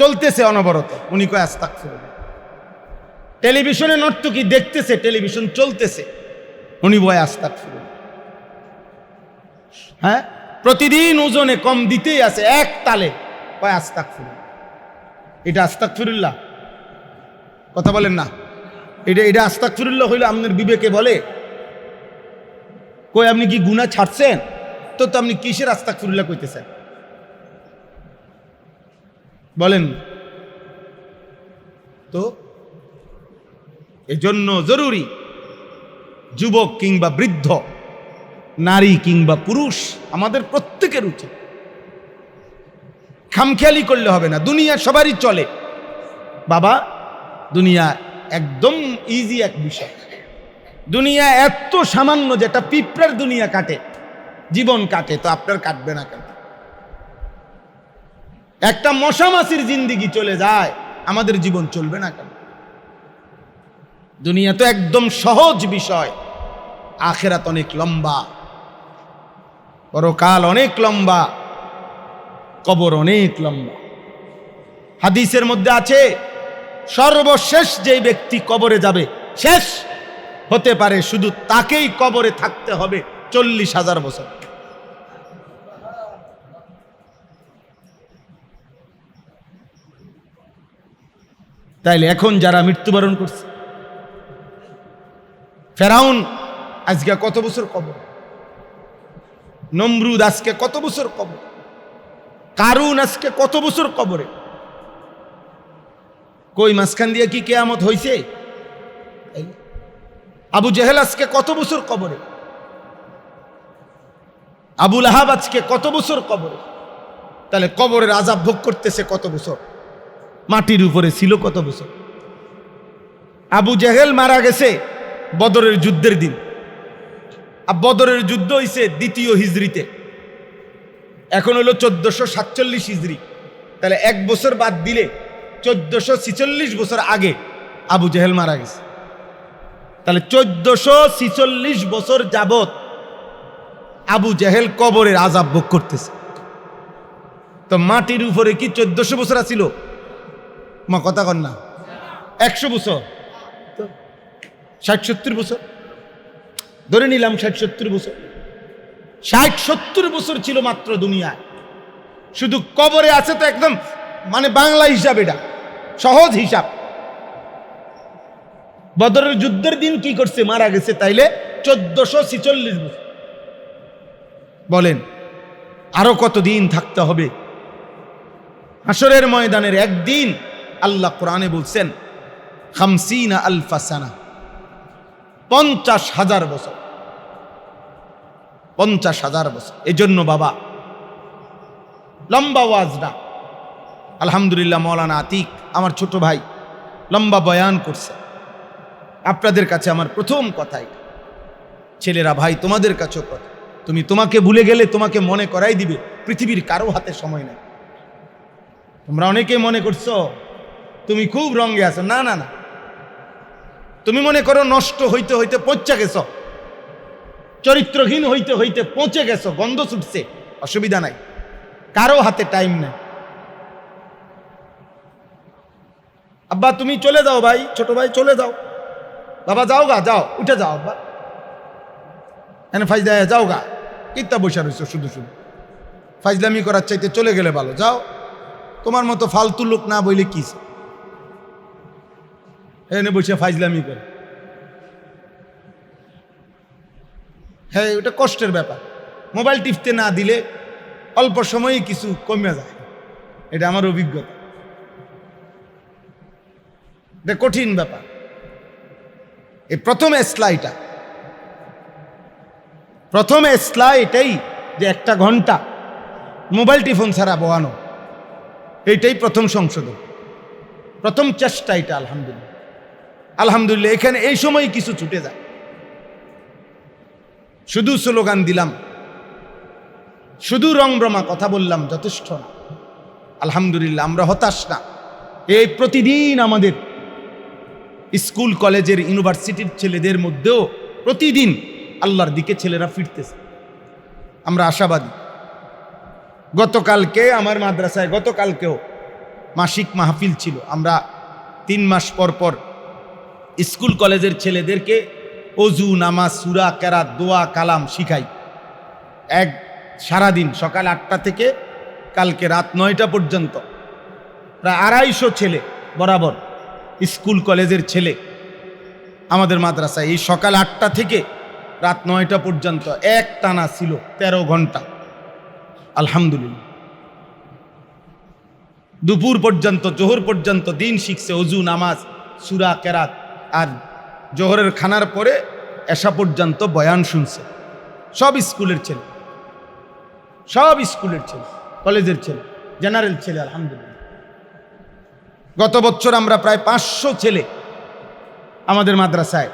চলতেছে অনবরত, উনি কয় আস্তাগফিরুল্লাহ। টেলিভিশনে নর্তকী দেখতেছে, টেলিভিশন চলতেছে, উনি বয় আস্তাগফিরুল্লাহ। হ্যাঁ, প্রতিদিন ওজনে কম দিতেই আছে, এক তালে কয় আস্তাগফিরুল্লাহ। এটা আস্তাগফিরুল্লাহ? কথা বলেন না। এটা আস্তাগফিরুল্লাহ হইলে আপনার বিবেকে বলে কই আপনি কি গুনাহ ছাড়ছেন? তো আপনি কিসের আস্তাগফিরুল্লাহ কইতেছেন বলেন তো? এজন্য জরুরি, যুবক কিংবা বৃদ্ধ, নারী কিংবা পুরুষ, আমাদের প্রত্যেকের উচিত, খামখেয়ালি করলে হবে না। দুনিয়া সবারই চলে বাবা, দুনিয়া একদম ইজি এক বিষয়। দুনিয়া এত সামান্য, যেটা পিঁপড়ার দুনিয়া কাটে, জীবন কাটে, তো আপনার কাটবে না কেন? একটা মশা মাছির জিন্দিগি চলে যায়, আমাদের জীবন চলবে না কেন? দুনিয়া তো একদম সহজ বিষয়, আখিরাত অনেক লম্বা, পরকাল অনেক লম্বা, কবর অনেক লম্বা। হাদিসের মধ্যে আছে সর্বশেষ যে ব্যক্তি কবরে যাবে, শেষ হতে পারে শুধু তাকেই কবরে থাকতে হবে 40,000 বছর। তাইলে এখন যারা মৃত্যুবরণ করছে, ফেরাউন আজকে কত বছর কবর, নমরুদ আজকে কত বছর কবর, কারুন আজকে কত বছর কবরে, কই মাঝখান দিয়ে কি কিয়ামত হইছে? আবু জেহেল আজকে কত বছর কবরে, আবু লাহাব আজকে কত বছর কবরে। তাহলে কবরের আযাব ভোগ করতেছে কত বছর, মাটির উপরে ছিল কত বছর। আবু জেহেল মারা গেছে বদরের যুদ্ধের দিন, আর বদরের যুদ্ধ হইছে 2য় হিজরিতে, এখন হলো 1447 হিজরি। তাহলে 1 বছর বাদ দিলে 1446 বছর আগে আবু জেহেল মারা গেছে। তাহলে 1446 বছর যাবত আবু জেহেল কবরের আযাব ভোগ করতেছে। তো মাটির উপরে কি 1400 বছর আছিল? মা কথা কন না, 100 বছর, 60-70 বছর ধরে নিলাম, 60-70 বছর, 60-70 বছর ছিল মাত্র দুনিয়ায়। শুধু কবরে আছে তো একদম মানে বাংলা হিসাব, এটা সহজ হিসাব। বদরের যুদ্ধের দিন কি করছে? মারা গেছে। তাইলে 1446 বছর। বলেন আরো কত দিন থাকতে হবে? হাসরের ময়দানের একদিন আল্লাহ কোরআনে বলছেন 50 আলফা সানা, 50,000 বছর, 50,000 বছর। এই জন্য বাবা লম্বা ওয়াজ না, আলহামদুলিল্লাহ মৌলানা আতিক আমার ছোট ভাই লম্বা বয়ান করছে। আপনাদের কাছে আমার প্রথম কথাই, ছেলেরা ভাই তোমাদের কাছেও কথা, তোমাকে ভুলে গেলে তোমাকে মনে করাই দিবে পৃথিবীর কারো হাতে সময় নাই। তোমরা অনেকেই মনে করছো তুমি খুব রঙে আছো, না না না, তুমি মনে করো নষ্ট হইতে হইতে পচা গেছ, চরিত্রহীন হইতে হইতে পচে গেছো, গন্ধ ছুটছে, অসুবিধা নাই, কারো হাতে টাইম নেই। আব্বা তুমি চলে যাও, ভাই ছোট ভাই চলে যাও, বাবা যাও গা, যাও উঠে যাও, আব্বা এনে ফাইজলা যাও গা, কিত্তা বসে রয়েছো শুধু শুধু, ফাইজলামি করার চাইতে চলে গেলে ভালো, যাও। তোমার মতো ফালতু লোক না বইলে কি এনে বসে ফাইজলামি করে, হ্যাঁ ওটা কষ্টের ব্যাপার। মোবাইল টিপতে না দিলে অল্প সময়ে কিছু কমে যায়, এটা আমার অভিজ্ঞতা, এটা কঠিন ব্যাপার। এই প্রথম এসলাই এটাই যে 1 ঘন্টা মোবাইল টিফোন ছাড়া বয়ানো, এইটাই প্রথম সংশোধন, প্রথম চেষ্টা এটা। আলহামদুলিল্লাহ আলহামদুলিল্লাহ, এখানে এই সময় কিছু ছুটে যায়, শুধু স্লোগান দিলাম, শুধু রংরমা কথা বললাম, যথেষ্ট না। আলহামদুলিল্লাহ আমরা হতাশ না, এই প্রতিদিন আমাদের স্কুল কলেজের ইউনিভার্সিটির ছেলেদের মধ্যেও প্রতিদিন আল্লাহর দিকে ছেলেরা ফিরতেছে, আমরা আশাবাদী। গতকালকে আমার মাদ্রাসায়, গতকালকেও মাসিক মাহফিল ছিল, আমরা 3 মাস পর পর স্কুল কলেজের ছেলেদেরকে অজু, নামাজ, সূরা, কেরাত, দোয়া, কালাম শিখাই। সারাদিন সকাল 8টা থেকে কালকে রাত 9টা পর্যন্ত প্রায় 250 ছেলে বরাবর, স্কুল কলেজের ছেলে আমাদের মাদ্রাসায় এই সকাল 8টা থেকে রাত 9টা পর্যন্ত এক টানা ছিল 13 ঘন্টা। আলহামদুলিল্লাহ দুপুর পর্যন্ত, জোহর পর্যন্ত দিন শিখছে, অজু, নামাজ, সূরা, কেরাত, আর জোহরের খানার পরে এশা পর্যন্ত বয়ান শুনছে। সব স্কুলের ছেলে, সব স্কুলের ছেলে, কলেজের ছেলে, জেনারেল ছেলে। আলহামদুলিল্লাহ গত বছর আমরা প্রায় 500 ছেলে আমাদের মাদ্রাসায়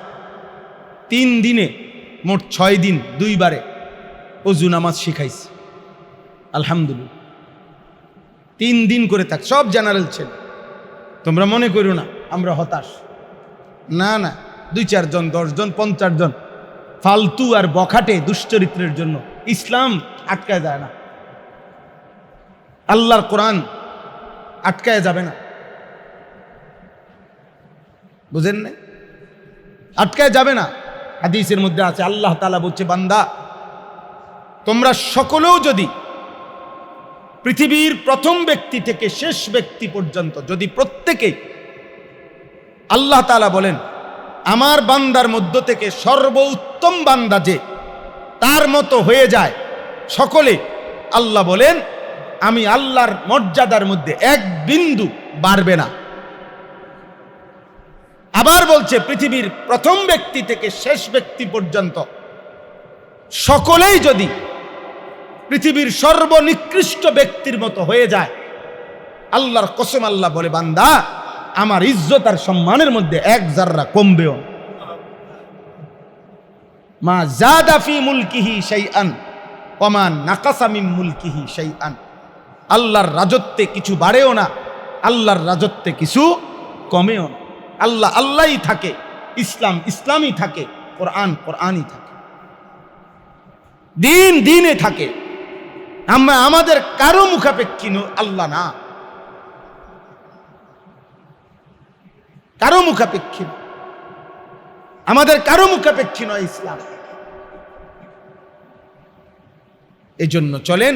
3 দিনে মোট 6 দিন 2 বারে অজু নামাজ শিখাইছি। আলহামদুলিল্লাহ 3 দিন করে থাক, সব জেনারেল ছেলে। তোমরা মনে করো না আমরা হতাশ, না না, 2-4 জন 10 জন 50 জন ফালতু আর বখাটে দুশ্চরিত্রের জন্য ইসলাম আটকায় যায় না, আল্লাহর কোরআন আটকায় যাবে না। বুঝেন না? আটকায় যাবে না। হাদিসের মধ্যে আছে, আল্লাহ তাআলা বলছে, বান্দা তোমরা সকলেও যদি পৃথিবীর প্রথম ব্যক্তি থেকে শেষ ব্যক্তি পর্যন্ত যদি প্রত্যেকেই, আল্লাহ তাআলা বলেন আমার বান্দার মধ্য থেকে সর্বোত্তম বান্দা যে তার মতো হয়ে যায় সকলে, আল্লাহ বলেন আমি আল্লাহর মর্যাদার মধ্যে 1 বিন্দু বাড়বে না। আবার বলছে পৃথিবীর প্রথম ব্যক্তি থেকে শেষ ব্যক্তি পর্যন্ত সকলেই যদি পৃথিবীর সর্বনিকৃষ্ট ব্যক্তির মতো হয়ে যায়, আল্লাহর কসম আল্লাহ বলে বান্দা আমার ইজ্জত আর সম্মানের মধ্যে 1 জাররা কমবেও না। মা জাদা ফি মুলকিহি শাইআন ওয়া মা নাকাসা মিন মুলকিহি শাইআন। আল্লাহর রাজত্বে কিছু বাড়েও না, আল্লাহর রাজত্বে কিছু কমেও না। আল্লাহ আল্লাহই থাকে, ইসলাম ইসলামই থাকে, কোরআন কোরআনই থাকে, দিন দিনে থাকে। আমরা আমাদের কারো মুখাপেক্ষী আল্লাহ না, কারো মুখাপেক্ষী, আমাদের কারো মুখাপেক্ষী নয় ইসলাম। এই জন্য চলেন,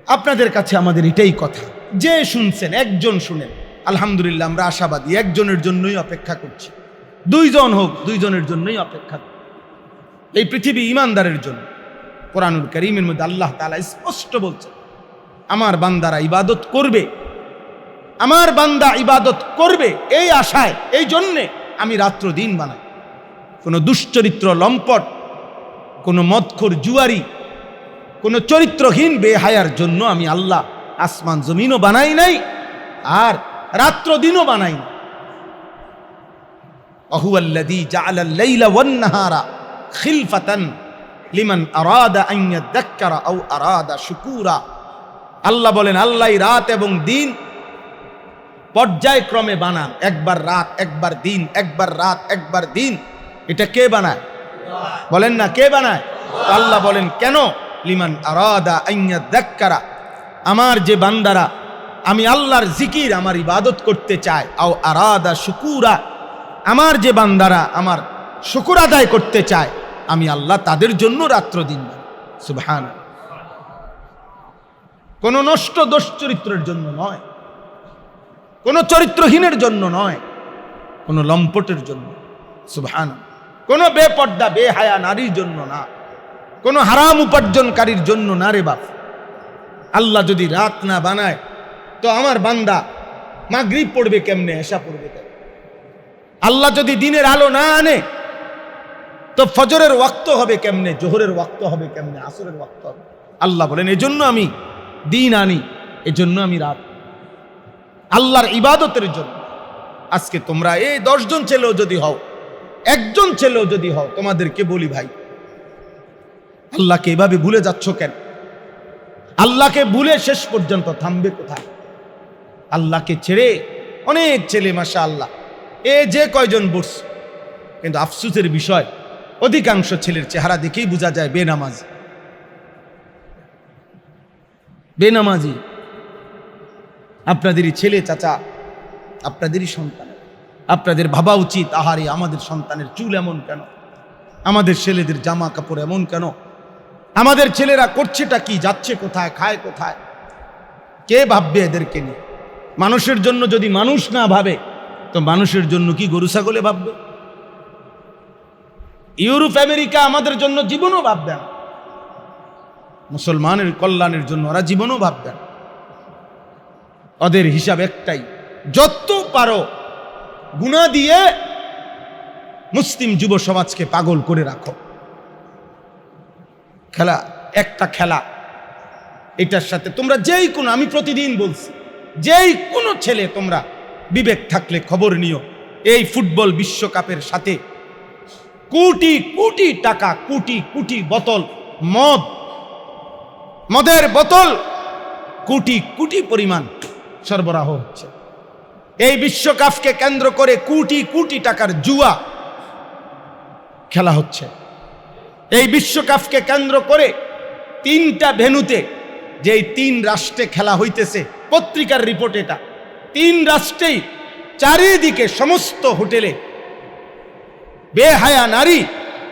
আপনাদের কাছে আমাদের এটাই কথা, যে শুনছেন একজন শুনেন, আলহামদুলিল্লাহ আমরা আশাবাদী, একজনের জন্যই অপেক্ষা করছি, 2 জন হোক 2 জনের জন্যই অপেক্ষা করছি। এই পৃথিবী ইমানদারের জন্য। কোরআনুল কারীমের মধ্যে আল্লাহ তাআলা স্পষ্ট বলছেন আমার বান্দারা ইবাদত করবে, আমার বান্দা ইবাদত করবে, এই আশায়, এই জন্যে আমি রাত্র দিন বানাই। কোনো দুশ্চরিত্র লম্পট, কোনো মদখোর জুয়ারি, কোনো চরিত্রহীন বেহায়ার জন্য আমি আল্লাহ আসমান জমিনও বানাই নাই আর রাত্র দিনও বানাই না। আহুয়াল্লাযী জাআলাল লাইলা ওয়ান নাহারা খিলফাতান লিমান আরাদা আন ইয়াযাক্কারা আও আরাদা শুকুরা। আল্লাহ বলেন আল্লাহই রাত এবং দিন পর্যায়ক্রমে বানান, একবার রাত একবার দিন, একবার রাত একবার দিন। এটা কে বানায়? বলেন না, কে বানায়? আল্লাহ বলেন কেন? লিমান আরাদা আন ইয়াযাক্কারা, আমার যে বান্দারা আমি আল্লাহর জিকির আমার ইবাদত করতে চায়, আও আরাদা শুকুরা, আমার যে বান্দারা আমার শুকর আদায় করতে চায়, আমি আল্লাহ তাদের জন্য রাত্র দিন বানাই। সুবহানাল্লাহ। কোন নষ্ট দোষ চরিত্রের জন্য নয়, কোন চরিত্রহীনের জন্য নয়, কোন লম্পটের জন্য, সুবহানাল্লাহ, কোন বেপর্দা বেহায়া নারীর জন্য না, কোন হারাম উপার্জনকারীর জন্য না রে বাপ। আল্লাহ যদি রাত না বানায় তো আমার বান্দা মাগরিব পড়বে কেমনে, এশা পড়বে কেমনে? আল্লাহ যদি দিনের আলো না আনে তো ফজরের ওয়াক্ত হবে কেমনে, জোহরের ওয়াক্ত হবে কেমনে, আসরের ওয়াক্ত হবে? আল্লাহ বলেন এজন্য আমি দিন আনি, এজন্য আমি রাত, আল্লাহর ইবাদতের জন্য। আজকে তোমরা এই 10 জন ছেলেও যদি হও, 1 জন ছেলেও যদি হও, তোমাদেরকে বলি ভাই, আল্লাহকে এভাবে ভুলে যাচ্ছ কেন? আল্লাহকে ভুলে শেষ পর্যন্ত থামবে কোথায়? আল্লাহকে ছেড়ে অনেক ছেলে মাশাআল্লাহ এ যে কয়জন বসছে, কিন্তু আফসোসের বিষয় অধিকাংশ ছেলের চেহারা দেখেই বোঝা যায় বেনামাজি, বেনামাজি। আপনাদেরই ছেলে চাচা, আপনাদেরই সন্তান, আপনাদের ভাবা উচিত, আহারে আমাদের সন্তানের চুল এমন কেন, আমাদের ছেলেদের জামা কাপড় এমন কেন, আমাদের ছেলেরা করছেটা কি, যাচ্ছে কোথায়, খায় কোথায়, কে ভাববে এদেরকে নিয়ে? মানুষের জন্য যদি মানুষ না ভাবে তো মানুষের জন্য কি গরু ছাগলে ভাববে? ইউরোপ আমেরিকা আমাদের জন্য জীবনও ভাববেন, মুসলমানের কল্যাণের জন্য ওরা জীবনও ভাববেন। ওদের হিসাব একটাই, যত পারো গুনাহ দিয়ে মুসলিম যুব সমাজকে পাগল করে রাখো। খেলা একটা খেলা, এটার সাথে তোমরা যেই কোনো, আমি প্রতিদিন বলছি, যেই কোনো ছেলে তোমরা বিবেক থাকলে খবর নিও, এই ফুটবল বিশ্বকাপের সাথে কোটি কোটি টাকা, কোটি কোটি বোতল মদের বোতল কোটি কোটি পরিমাণ সরবরাহ হচ্ছে। এই বিশ্বকাপকে কেন্দ্র করে কোটি কোটি টাকার জুয়া খেলা হচ্ছে। এই বিশ্বকাপকে কেন্দ্র করে 3টা ভেন্যুতে, যেই 3 রাষ্ট্রে খেলা হইতেছে, পত্রিকার রিপোর্ট এটা, 3 রাষ্ট্রেই চারিদিকে সমস্ত হোটেলে বেহায়া নারী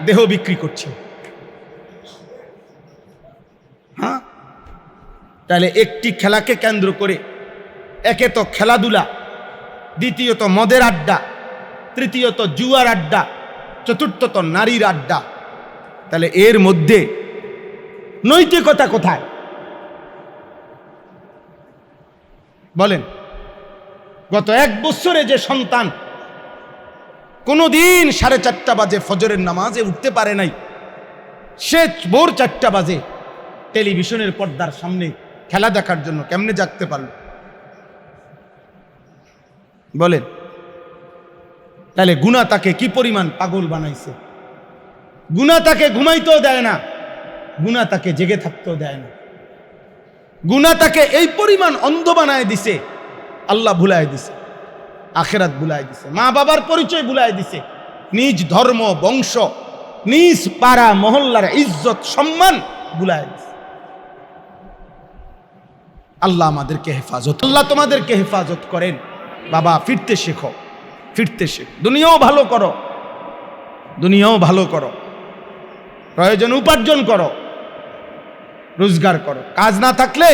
দেহ বিক্রি করছে। হ্যাঁ, তাহলে একটি খেলাকে কেন্দ্র করে একে তো খেলাধুলা, দ্বিতীয়ত মদের আড্ডা, তৃতীয়ত জুয়ার আড্ডা, চতুর্থত নারীর আড্ডা। তাহলে এর মধ্যে নৈতিকতা কোথায় বলেন? গত 1 বছরে যে সন্তান কোনোদিন 4:30 বাজে ফজরের নামাজে উঠতে পারে নাই, সে ভোর 4টা বাজে টেলিভিশনের পর্দার সামনে খেলা দেখার জন্য কেমনে জাগতে পারল বলেন? তাহলে গুনাহ তাকে কি পরিমাণ পাগল বানাইছে। গুনাহ তাকে ঘুমাইতেও দেয় না, গুনাহ তাকে জেগে থাকতেও দেয় না, গুনাহ তাকে এই পরিমাণ অন্ধ বানায় দিছে, আল্লাহ ভুলায় দিছে, আখিরাত ভুলায় দিছে, মা বাবার পরিচয় ভুলায় দিছে, নিজ ধর্ম বংশ, নিজ পাড়া মহল্লার ইজ্জত সম্মান ভুলায় দিছে। আল্লাহ আমাদেরকে হেফাজত, আল্লাহ তোমাদেরকে হেফাজত করেন। বাবা, ফিরতে শেখো, ফিরতে শেখো। দুনিয়াও ভালো করো, দুনিয়াও ভালো করো, প্রয়োজন উপার্জন করো, রোজগার করো। কাজ না থাকলে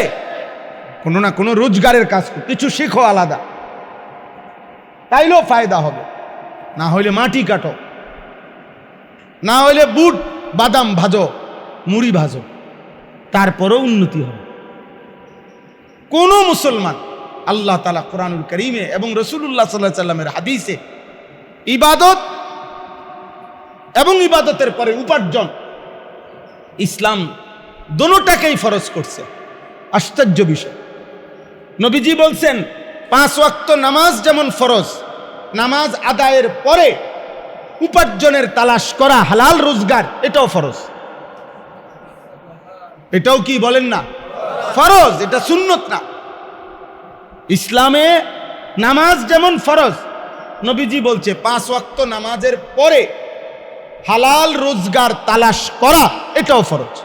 কোনো না কোনো রোজগারের কাজ করো, কিছু শেখো আলাদা, তাইলেও ফায়দা হবে। না হইলে মাটি কাটো, না হইলে বুট বাদাম ভাজো, মুড়ি ভাজো, তারপরেও উন্নতি হবে। কোন মুসলমান, আল্লাহ তাআলা কোরআনুল কারীমে এবং রাসূলুল্লাহ সাল্লাল্লাহু আলাইহি সাল্লামের হাদিসে ইবাদত এবং ইবাদতের পরে উপার্জন, ইসলাম দোনোটাকেই ফরজ করছে। আশ্চর্য বিষয়, নবীজি বলছেন 5 ওয়াক্ত নামাজ যেমন ফরজ, নামাজ আদায়ের পরে উপার্জনের তালাশ করা, হালাল রোজগার, এটাও ফরজ। এটাও কি বলেন না? ফরজ, এটা সুন্নত না। ইসলামে নামাজ যেমন ফরজ, নবীজি বলছে 5 ওয়াক্ত নামাজের পরে হালাল রোজগার তালাশ করা, এটাও ফরজ।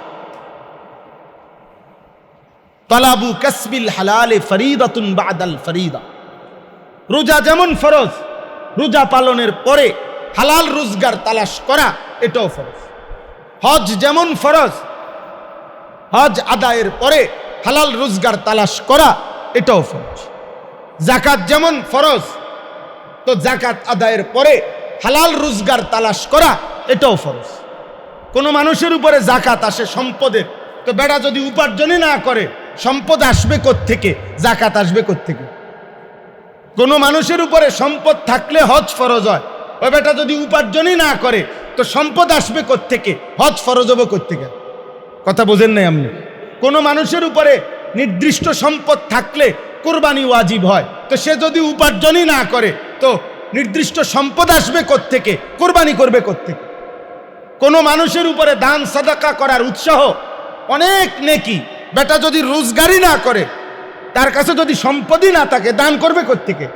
তালাবু কাসবিল হালালে ফরিদাতুন বাদাল ফরিদা। রোজা যেমন ফরজ, রোজা পালনের পরে হালাল রোজগার তালাশ করা, এটাও ফরজ। হজ যেমন ফরজ, হজ আদায়ের পরে হালাল রোজগার তালাশ করা, এটাও ফরজ। যাকাত যেমন ফরজ, তো যাকাত আদায়ের পরে হালাল রোজগার তালাশ করা, এটাও ফরজ। কোনো মানুষের উপরে যাকাত আসে সম্পদের, তো বেটা যদি উপার্জনই না করে, সম্পদ আসবে কোত্থেকে? যাকাত আসবে কোত্থেকে? কোনো মানুষের উপরে সম্পদ থাকলে হজ ফরজ হয়, ওই বেটা যদি উপার্জনই না করে, তো সম্পদ আসবে কোত্থেকে? হজ ফরজ হবে কোত্থেকে? কথা বোঝেন নাই আপনি? কোনো মানুষের উপরে নির্দিষ্ট সম্পদ থাকলে কুরবানি ওয়াজিব হয়, তো সে যদি উপার্জনই না করে, তো নির্দিষ্ট সম্পদ আসবে কোত্থেকে? কুরবানি করবে কোত্থেকে? কোনো মানুষের উপরে দান সাদাকা করার উৎসাহ, অনেক নেকি, বেটা যদি রোজগারই না করে, তার কাছে যদি সম্পদই না থাকে, দান করবে কোত্থেকে?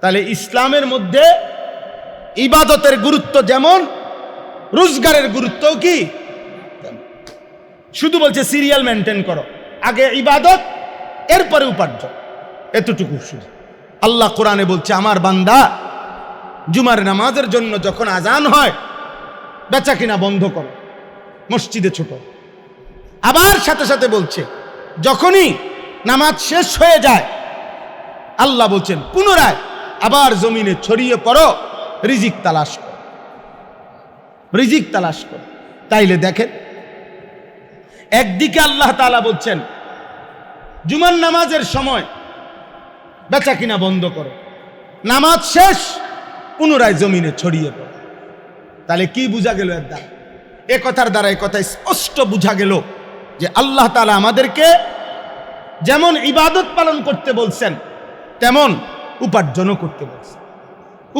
তাহলে ইসলামের মধ্যে ইবাদতের গুরুত্ব যেমন, রোজগারের গুরুত্বও কি? শুধু বলছে সিরিয়াল মেনটেন করো, আগে ইবাদত, এরপরে উপার্জন, এতটুকু শুধু। আল্লাহ কোরআনে বলছে, আমার বান্দা জুমার নামাজের জন্য যখন আজান হয়, বেচা কিনা বন্ধ করো, মসজিদে ছোট। আবার সাথে সাথে বলছে, যখনই নামাজ শেষ হয়ে যায়, আল্লাহ বলছেন পুনরায় আবার জমিনে ছড়িয়ে পড়ো, রিজিক তালাশ করো, রিজিক তালাশ করো। তাইলে দেখেন, একদিকে আল্লাহ তাআলা বলছেন জুমার নামাজের সময় বেচা কিনা বন্ধ করো, নামাজ শেষ পুনরায় জমিনে ছড়িয়ে পড়ো। তাহলে কি বোঝা গেল এর দ্বারা? এ কথার দ্বারা এ কথা স্পষ্ট বোঝা গেল যে আল্লাহ তাআলা আমাদেরকে যেমন ইবাদত পালন করতে বলছেন, তেমন উপার্জনও করতে বলছেন,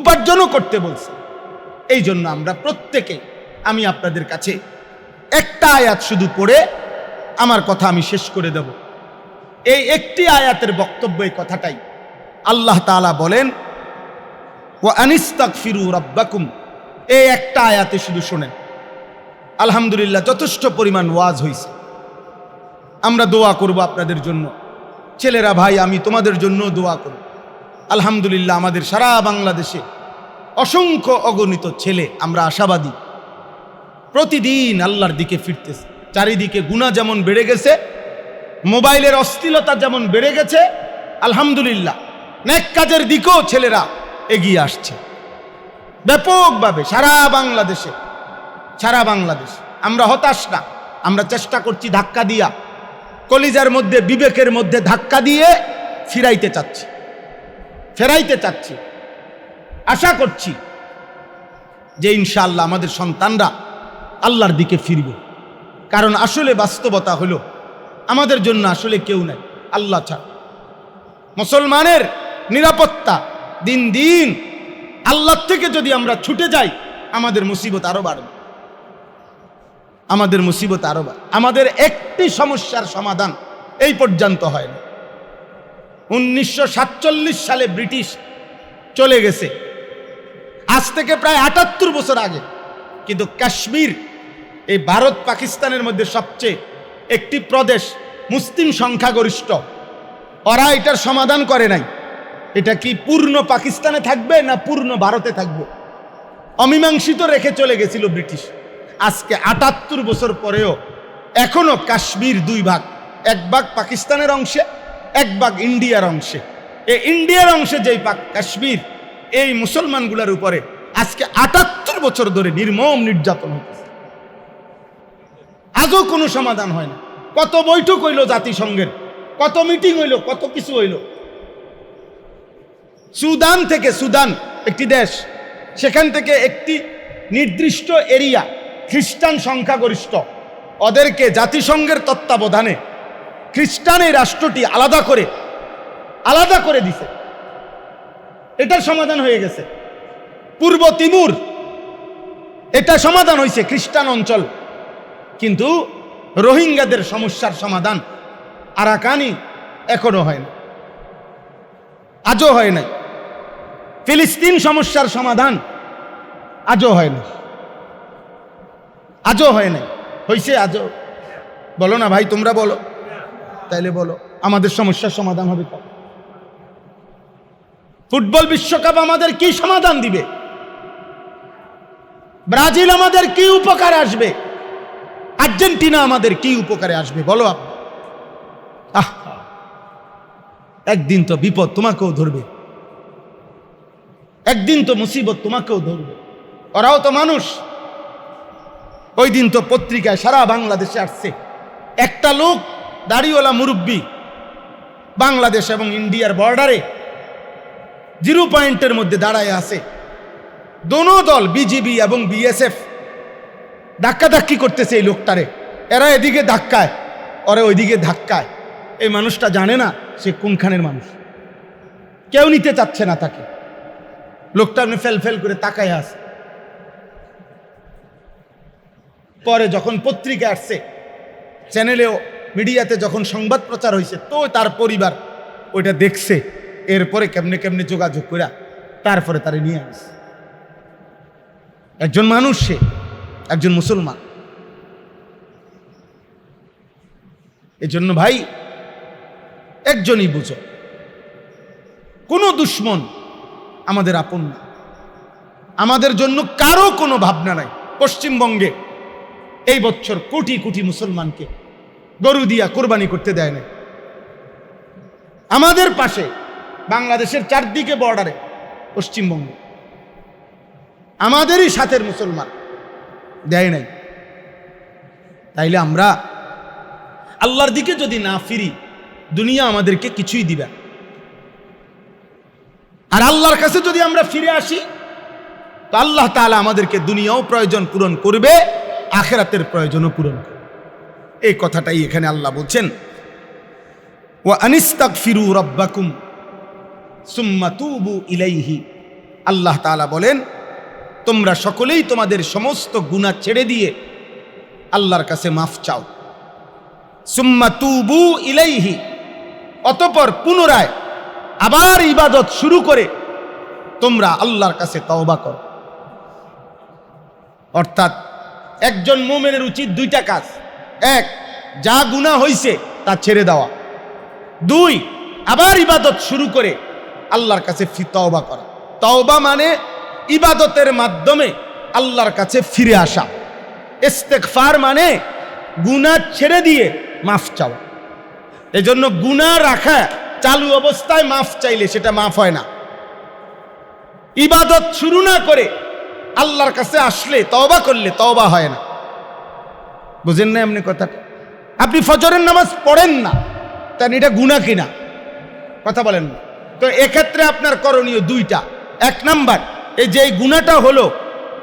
উপার্জনও করতে বলছেন। এই জন্য আমরা প্রত্যেকে, আমি আপনাদের কাছে একটা আয়াত শুধু পড়ে আমার কথা আমি শেষ করে দেব। এই একটি আয়াতের বক্তব্য এই কথাটাই। আল্লাহ তাআলা বলেন ওয়া আনিস্তাগফিরু রাব্বাকুম, এই একটা আয়াতে শুধু শোনেন। আলহামদুলিল্লাহ যথেষ্ট পরিমাণ ওয়াজ হয়েছে। আমরা দোয়া করব আপনাদের জন্য। ছেলেরা ভাই, আমি তোমাদের জন্য দোয়া করব। আলহামদুলিল্লাহ আমাদের সারা বাংলাদেশে অসংখ্য অগণিত ছেলে, আমরা আশাবাদী, প্রতিদিন আল্লাহর দিকে ফিরতেছে। চারিদিকে গুনাহ যেমন বেড়ে গেছে, মোবাইলের অশ্লীলতা যেমন বেড়ে গেছে, আলহামদুলিল্লাহ নেক কাজের দিকেও ছেলেরা এগিয়ে আসছে ব্যাপকভাবে সারা বাংলাদেশে। আমরা হতাশ না, আমরা চেষ্টা করছি ধাক্কা দিয়া, কলিজার মধ্যে বিবেকের মধ্যে ধাক্কা দিয়ে ফেরাইতে চাচ্ছি। আশা করছি যে ইনশাআল্লাহ আমাদের সন্তানরা আল্লাহর দিকে ফিরবে। কারণ আসলে বাস্তবতা হলো আমাদের জন্য আসলে কেউ নাই আল্লাহ ছাড়া। মুসলমানের নিরাপত্তা দিন দিন আল্লাহ থেকে যদি আমরা ছুটে যাই, আমাদের মুসিবত আরো বাড়বে। আমাদের একটি সমস্যার সমাধান এই পর্যন্ত হয় না। 1947 সালে ব্রিটিশ চলে গেছে, আজ থেকে প্রায় 78 বছর আগে। কিন্তু কাশ্মীর এই ভারত পাকিস্তানের মধ্যে সবচেয়ে একটি প্রদেশ, মুসলিম সংখ্যাগরিষ্ঠ, ওরা এটার সমাধান করে নাই। এটা কি পূর্ণ পাকিস্তানে থাকবে না পূর্ণ ভারতে থাকবে, অমীমাংসিত রেখে চলে গেছিল ব্রিটিশ। আজকে 78 বছর পরেও এখনো কাশ্মীর দুই ভাগ, এক ভাগ পাকিস্তানের অংশে, এক ভাগ ইন্ডিয়ার অংশে। এই ইন্ডিয়ার অংশে যেই কাশ্মীর, এই মুসলমানগুলোর উপরে আজকে 78 বছর ধরে নির্মম নির্যাতন হচ্ছে। আজও কোনো সমাধান হয় না। কত বৈঠক হইল জাতিসংঘের, কত মিটিং হইল, কত কিছু হইল। সুদান একটি দেশ, সেখান থেকে একটি নির্দিষ্ট এরিয়া খ্রিস্টান সংখ্যাগরিষ্ঠ, ওদেরকে জাতিসংঘের তত্ত্বাবধানে খ্রিস্টান এই রাষ্ট্রটি আলাদা করে দিছে। এটার সমাধান হয়ে গেছে। পূর্ব তিমুর, এটা সমাধান হয়েছে, খ্রিস্টান অঞ্চল। কিন্তু রোহিঙ্গাদের সমস্যার সমাধান আরাকানি এখনো হয় না, আজও হয় নাই। ফিলিস্তিন সমস্যার সমাধান আজও হয় নাই। হয়েছে আজও? বলো না ভাই, তোমরা বলো, তাইলে বলো আমাদের সমস্যার সমাধান হবে কবে? ফুটবল বিশ্বকাপ আমাদের কি সমাধান দিবে? ব্রাজিল আমাদের কি উপকারে আসবে? আর্জেন্টিনা আমাদের কি উপকারে আসবে? বলো আপনি। একদিন তো বিপদ তোমাকেও ধরবে, একদিন তো মুসিবত তোমাকেও ধরবে। ওরাও তো মানুষ। ওই দিন তো পত্রিকায় সারা বাংলাদেশে আসছে, একটা লোক দাড়িওয়ালা মুরব্বী বাংলাদেশ এবং ইন্ডিয়ার বর্ডারে 0 পয়েন্টের মধ্যে দাঁড়ায় আছে। দোনো দল, বিজিবি এবং বিএসএফ, ধাক্কাধাক্কি করতেছে এই লোকটারে। এরা এদিকে ধাক্কায়, ওরা ওইদিকে ধাক্কায়। এই মানুষটা জানে না সে কোনখানের মানুষ, কেউ নিতে চাচ্ছে না তাকে। লোকটা আপনি ফেল করে তাকায় আছে। পরে যখন পত্রিকা আসছে, চ্যানেলেও, মিডিয়াতে যখন সংবাদ প্রচার হয়েছে, তো তার পরিবার ওইটা দেখছে। এরপরে কেমনে যোগাযোগ করে তারপরে তারে নিয়ে আসছে। একজন মানুষ, সে একজন মুসলমান। এজন্য ভাই একজনই বুঝো, কোনো দুশ্মন আমাদের আপন না। আমাদের জন্য কারো কোনো ভাবনা নাই। পশ্চিমবঙ্গে এই বছর কোটি কোটি মুসলমানকে গরু দিয়া কোরবানি করতে দেয় না। আমাদের পাশে বাংলাদেশের চারদিকে বর্ডারে পশ্চিমবঙ্গ, আমাদেরই সাথের মুসলমান দেয় নাই। তাইলে আমরা আল্লাহর দিকে যদি না ফিরি, দুনিয়া আমাদেরকে কিছুই দিবে। আর আল্লাহর কাছে যদি আমরা ফিরে আসি, তো আল্লাহ তাআলা আমাদেরকে দুনিয়াও প্রয়োজন পূরণ করবে, আখিরাতের প্রয়োজনও পূরণ করবে। এই কথাটাই এখানে আল্লাহ বলছেন, ওয়া আনিস্তাগফিরু রাব্বাকুম সুম্মা তুবু ইলাইহি। আল্লাহ তাআলা বলেন, তোমরা সকলেই তোমাদের সমস্ত গুনাহ ছেড়ে দিয়ে আল্লাহর কাছে মাফ চাও। সুম্মা তুবু ইলাইহি, অতঃপর পুনরায় আবার ইবাদত শুরু করে তোমরা আল্লাহর কাছে তওবা করো। অর্থাৎ একজন মুমিনের উচিত দুইটা কাজ: এক, যা গুনাহ হইছে তা ছেড়ে দেওয়া; দুই, আবার ইবাদত শুরু করে আল্লাহর কাছে তওবা করা। তওবা মানে ইবাদতের মাধ্যমে আল্লাহর কাছে ফিরে আসা। ইস্তেগফার মানে গুনাহ ছেড়ে দিয়ে মাফ চাওয়া। এজন্য গুনাহ রাখা চালু অবস্থায় মাফ চাইলে সেটা মাফ হয় না। ইবাদত শুরু না করে আল্লাহর কাছে আসলে, তওবা করলে তওবা হয় না। বুঝেন না এমনি কথাটা? আপনি ফজরের নামাজ পড়েন না, তাই এটা গুনাহ কিনা? কথা বলেন না। তো এক্ষেত্রে আপনার করণীয় দুইটা: এক নাম্বার, এই যে এই গুনাহটা হলো,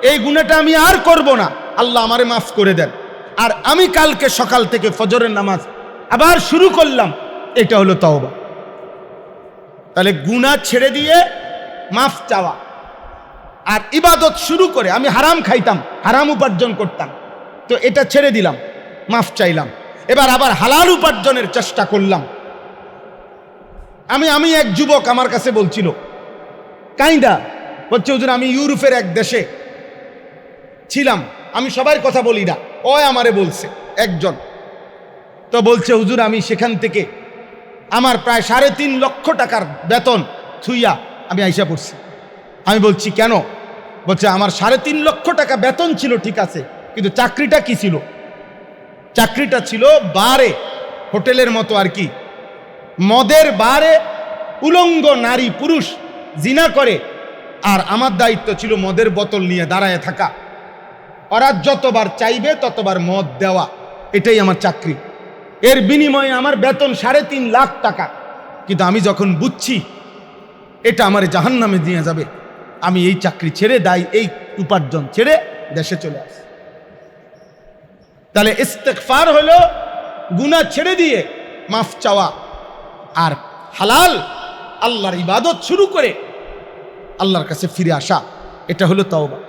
এই গুনাহটা আমি আর করব না, আল্লাহ আমারে মাফ করে দেন। আর আমি কালকে সকাল থেকে ফজরের নামাজ আবার শুরু করলাম, এটা হলো তওবা। তাহলে গুনাহ ছেড়ে দিয়ে মাফ চাওয়া, আর ইবাদত শুরু করে, আমি হারাম খাইতাম, হারাম উপার্জন করতাম, তো এটা ছেড়ে দিলাম, মাফ চাইলাম, এবার আবার হালাল উপার্জনের চেষ্টা করলাম। আমি এক যুবক আমার কাছে বলছিল, কাইন্দা বলছে, হুজুর আমি ইউরোপের এক দেশে ছিলাম, আমি সবার কথা বলি না, ও আমারে বলছে একজন, তো বলছে হুজুর আমি সেখান থেকে আমার প্রায় 3.5 লক্ষ টাকার বেতন থুইয়া আমি আইসা পড়ছি। আমি বলছি কেন? বলছে আমার 3.5 লক্ষ টাকা বেতন ছিল, ঠিক আছে, কিন্তু চাকরিটা কি ছিল? চাকরিটা ছিল বারে, হোটেলের মতো আর কি, মদের বারে উলঙ্গ নারী পুরুষ জিনা করে, আর আমার দায়িত্ব ছিল মদের বোতল নিয়ে দাঁড়ায় থাকা, ওরা যতবার চাইবে ততবার মদ দেওয়া, এটাই আমার চাকরি। এর বিনিময়ে আমার বেতন 3.5 লাখ টাকা। কিন্তু আমি যখন বুঝছি এটা আমার জাহান্নামে দিয়ে যাবে, আমি এই চাকরি ছেড়ে এই উপার্জন ছেড়ে দেশে চলে আসি। তাহলে ইস্তেগফার হলো গুনাহ ছেড়ে দিয়ে মাফ চাওয়া, আর হালাল আল্লাহর ইবাদত শুরু করে আল্লাহর কাছে ফিরে আসা, এটা হলো তওবা।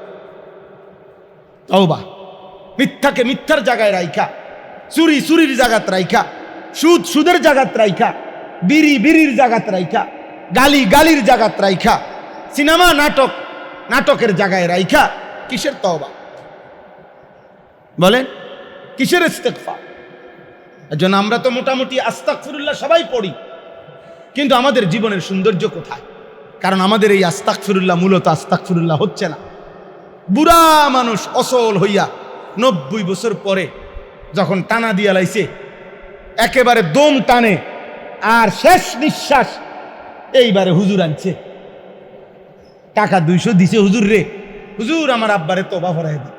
তওবা মিথ্যাকে মিথ্যার জায়গায় রাইখা, চুরি চুরির জায়গাত রাইখা, সুদ সুদের জায়গাত রাইখা, বিড়ি বিড়ির জায়গাত রাইখা, গালি গালির জায়গাত রাইখা, সিনেমা নাটক নাটকের জায়গায় রাইখা। কিসের তওবা বলেন? কিসের ইস্তেগফার? এজন্য আমরা তো মোটামুটি আস্তাগফিরুল্লাহ সবাই পড়ি, কিন্তু আমাদের জীবনের সৌন্দর্য কোথায়? কারণ আমাদের এই আস্তাগফিরুল্লাহ মূলত আস্তাগফিরুল্লাহ হচ্ছে না। বুড়া মানুষ অসল হইয়া 90 বছর পরে যখন টানা দিয়া লাইছে, একেবারে দম টানে আর শেষ নিঃশ্বাস, এইবারে হুজুর আনছে, টাকা 200 দিছে হুজুর রে, হুজুর আমার আব্বারে তওবা ফরাই দাও,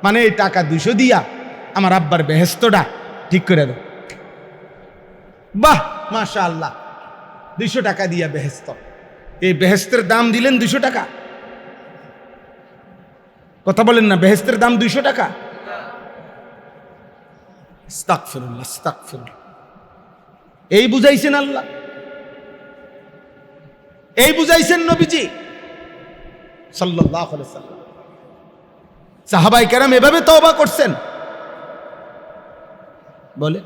মানে এই টাকা 200 দিয়া আমার আব্বার বেহেশতটা ঠিক করে দাও। বাহ মাশাআল্লাহ, 200 টাকা দিয়া বেহেশত। এই বেহেশতের দাম দিলেন 200 টাকা? কথা বলেন না, বেহেশতের দাম 200 টাকা? আস্তাগফিরুল্লাহ আস্তাগফিরুল্লাহ। এই বুঝাইছেন আল্লাহ, এই বুঝাইছেন নবীজি সাল্লাল্লাহু আলাইহি ওয়াসাল্লাম। সাহাবায়ে কেরাম এভাবে তওবা করছেন। বলে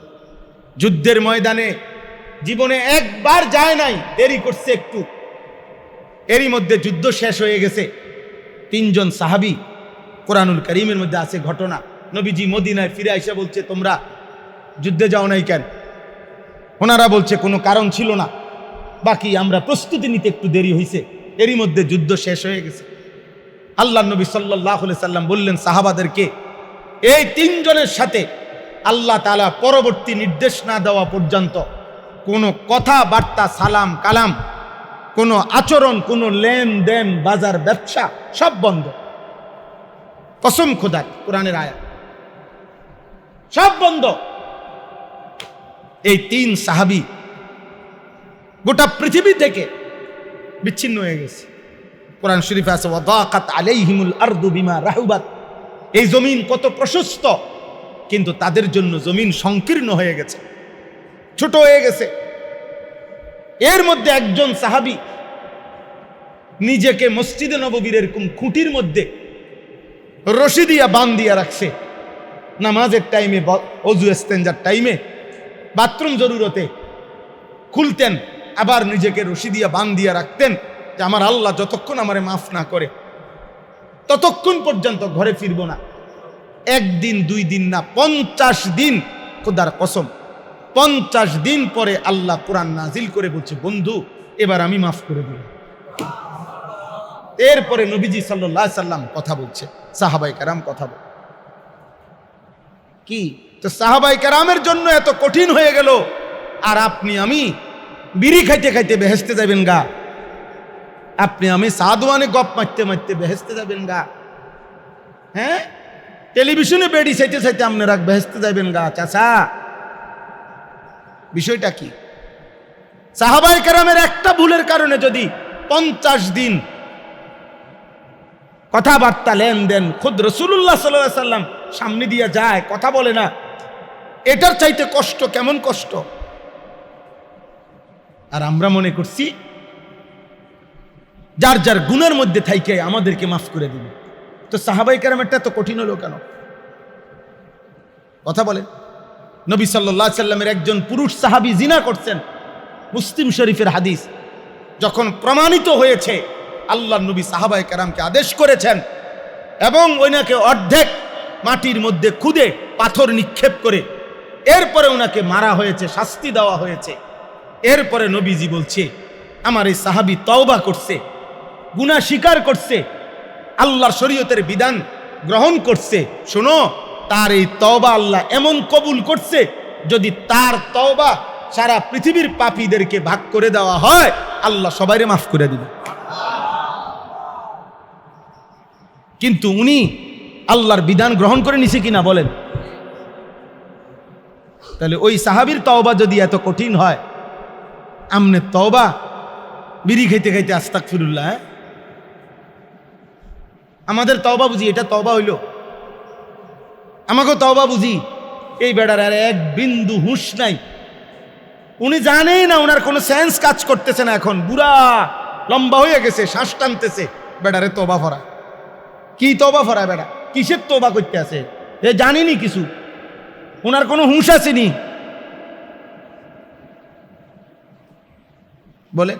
যুদ্ধের ময়দানে জীবনে একবার যায় নাই, দেরি করছে একটু, এরই মধ্যে যুদ্ধ শেষ হয়ে গেছে। 3 জন সাহাবী, কোরআনুল কারীমের মধ্যে আছে ঘটনা, নবীজি মদিনায় ফিরে আইসা বলছে তোমরা যুদ্ধে যাও নাই কেন? ওনারা বলছে কোনো কারণ ছিল না, বাকি আমরা প্রস্তুতি নিতে একটু দেরি হয়েছে, এরই মধ্যে যুদ্ধ শেষ হয়ে গেছে। আল্লাহর নবী সাল্লাল্লাহু আলাইহি সাল্লাম বললেন সাহাবাদেরকে, এই 3 জনের সাথে আল্লাহ তাআলা পরবর্তী নির্দেশ না দেওয়া পর্যন্ত কোনো কথাবার্তা, সালাম কালাম, কোনো আচরণ, কোনো লেনদেন, বাজার ব্যবসা সব বন্ধ। কসম খোদার, কোরআনের আয়াত, সব বন্ধ। এই 3 সাহাবী গোটা পৃথিবী থেকে বিচ্ছিন্ন হয়ে গেছে। কোরআন শরীফে আছে ওয়াদাকাত আলাইহিমুল আরদু বিমা রাহুবাত, এই জমিন কত প্রশস্ত, কিন্তু তাদের জন্য জমিন সংকীর্ণ হয়ে গেছে, ছোট হয়ে গেছে। এর মধ্যে একজন সাহাবী নিজেকে মসজিদে নববীর এরকম খুঁটির মধ্যে রশি দিয়া বাঁধ দিয়া রাখছে, নামাজের টাইমে, অজু ইস্তেঞ্জার টাইমে বাথরুম জরুরতে খুলতেন, আবার নিজেকে রশি দিয়ে বাঁধ দিয়ে রাখতেন যে আমার আল্লাহ যতক্ষণ আমারে মাফ না করে ততক্ষণ পর্যন্ত ঘরে ফিরব না। একদিন 2 দিন না, 50 দিন, খোদার কসম 50 দিন পরে আল্লাহ কোরআন নাজিল করে বলছে, বন্ধু এবার আমি মাফ করে দিই। এরপরে নবীজি সাল্লাল্লাহু আলাইহি সাল্লাম কথা বলছে, সাহাবায়ে কেরাম কথা বল কি, তো সাহাবায়ে কেরামের জন্য এত কঠিন হয়ে গেল, আর আপনি আমি বিড়ি খাইতে খাইতে বেহেশতে যাবেন গা, আপনি আমি সাদওয়ানে গপ মারতে মারতে বেহেশতে যাবেন গা, হ্যাঁ টেলিভিশনে বেড়ি চাইতে চাইতে আপনারা বেহেশতে যাবেন গা। চাচা বিষয়টা কি? সাহাবায়ে কেরামের একটা ভুলের কারণে যদি 50 দিন কথাবার্তা লেনদেন খুদ রাসূলুল্লাহ সাল্লাল্লাহু আলাইহি সাল্লাম সামনে দিয়ে যায়, কথা বলে না, এটার চাইতে কষ্ট কেমন কষ্ট। আর আমরা মনে করছি যার যার গুনার মধ্যে থাইকে আমাদেরকে মাফ করে দিবে। তো সাহাবায়ে কেরামেরটা তো কঠিন হলো কেন? কথা বলেন। নবী সাল্লাল্লাহু আলাইহি সাল্লামের একজন পুরুষ সাহাবী জিনা করছেন, মুসলিম শরীফের হাদিস। যখন প্রমাণিত হয়েছে, আল্লাহর নবী সাহাবায়ে কেরামকে আদেশ করেছেন এবং ওনাকে অর্ধেক মাটির মধ্যে খুদে পাথর নিক্ষেপ করে এরপরে ওনাকে মারা হয়েছে, শাস্তি দেওয়া হয়েছে। এরপরে নবীজি বলছে, আমার এই সাহাবী তওবা করছে, গুনাহ স্বীকার করছে, আল্লাহর শরীয়তের বিধান গ্রহণ করছে। শোনো, তার এই তওবা আল্লাহ এমন কবুল করছে, যদি তার তওবা সারা পৃথিবীর পাপীদেরকে ভাগ করে দেওয়া হয়, আল্লাহ সবাইরে মাফ করে দিবে। কিন্তু উনি আল্লাহর বিধান গ্রহণ করে নিছে কিনা বলেন? তাহলে ওই সাহাবীর তওবা যদি এত কঠিন হয়, আমনে তওবা বিড়ি খাইতে খাইতে আস্তাগফিরুল্লাহ, আমাদের তওবা বুঝি এটা তওবা হইল? আমাকেও তওবা বুঝি? এই বেড়ার আর এক বিন্দু হুঁশ নাই, উনি জানেই না, ওনার কোনো সেন্স কাজ করতেছে না, এখন বুড়া লম্বা হয়ে গেছে, শ্বাস টানতেছে, বেড়ারে তওবা ভরা। কি তওবা ভরা বেড়া? কিসের তওবা করতে আছে? এ জানিনি কিছু, ওনার কোনো হুঁশ আসেনি। বলে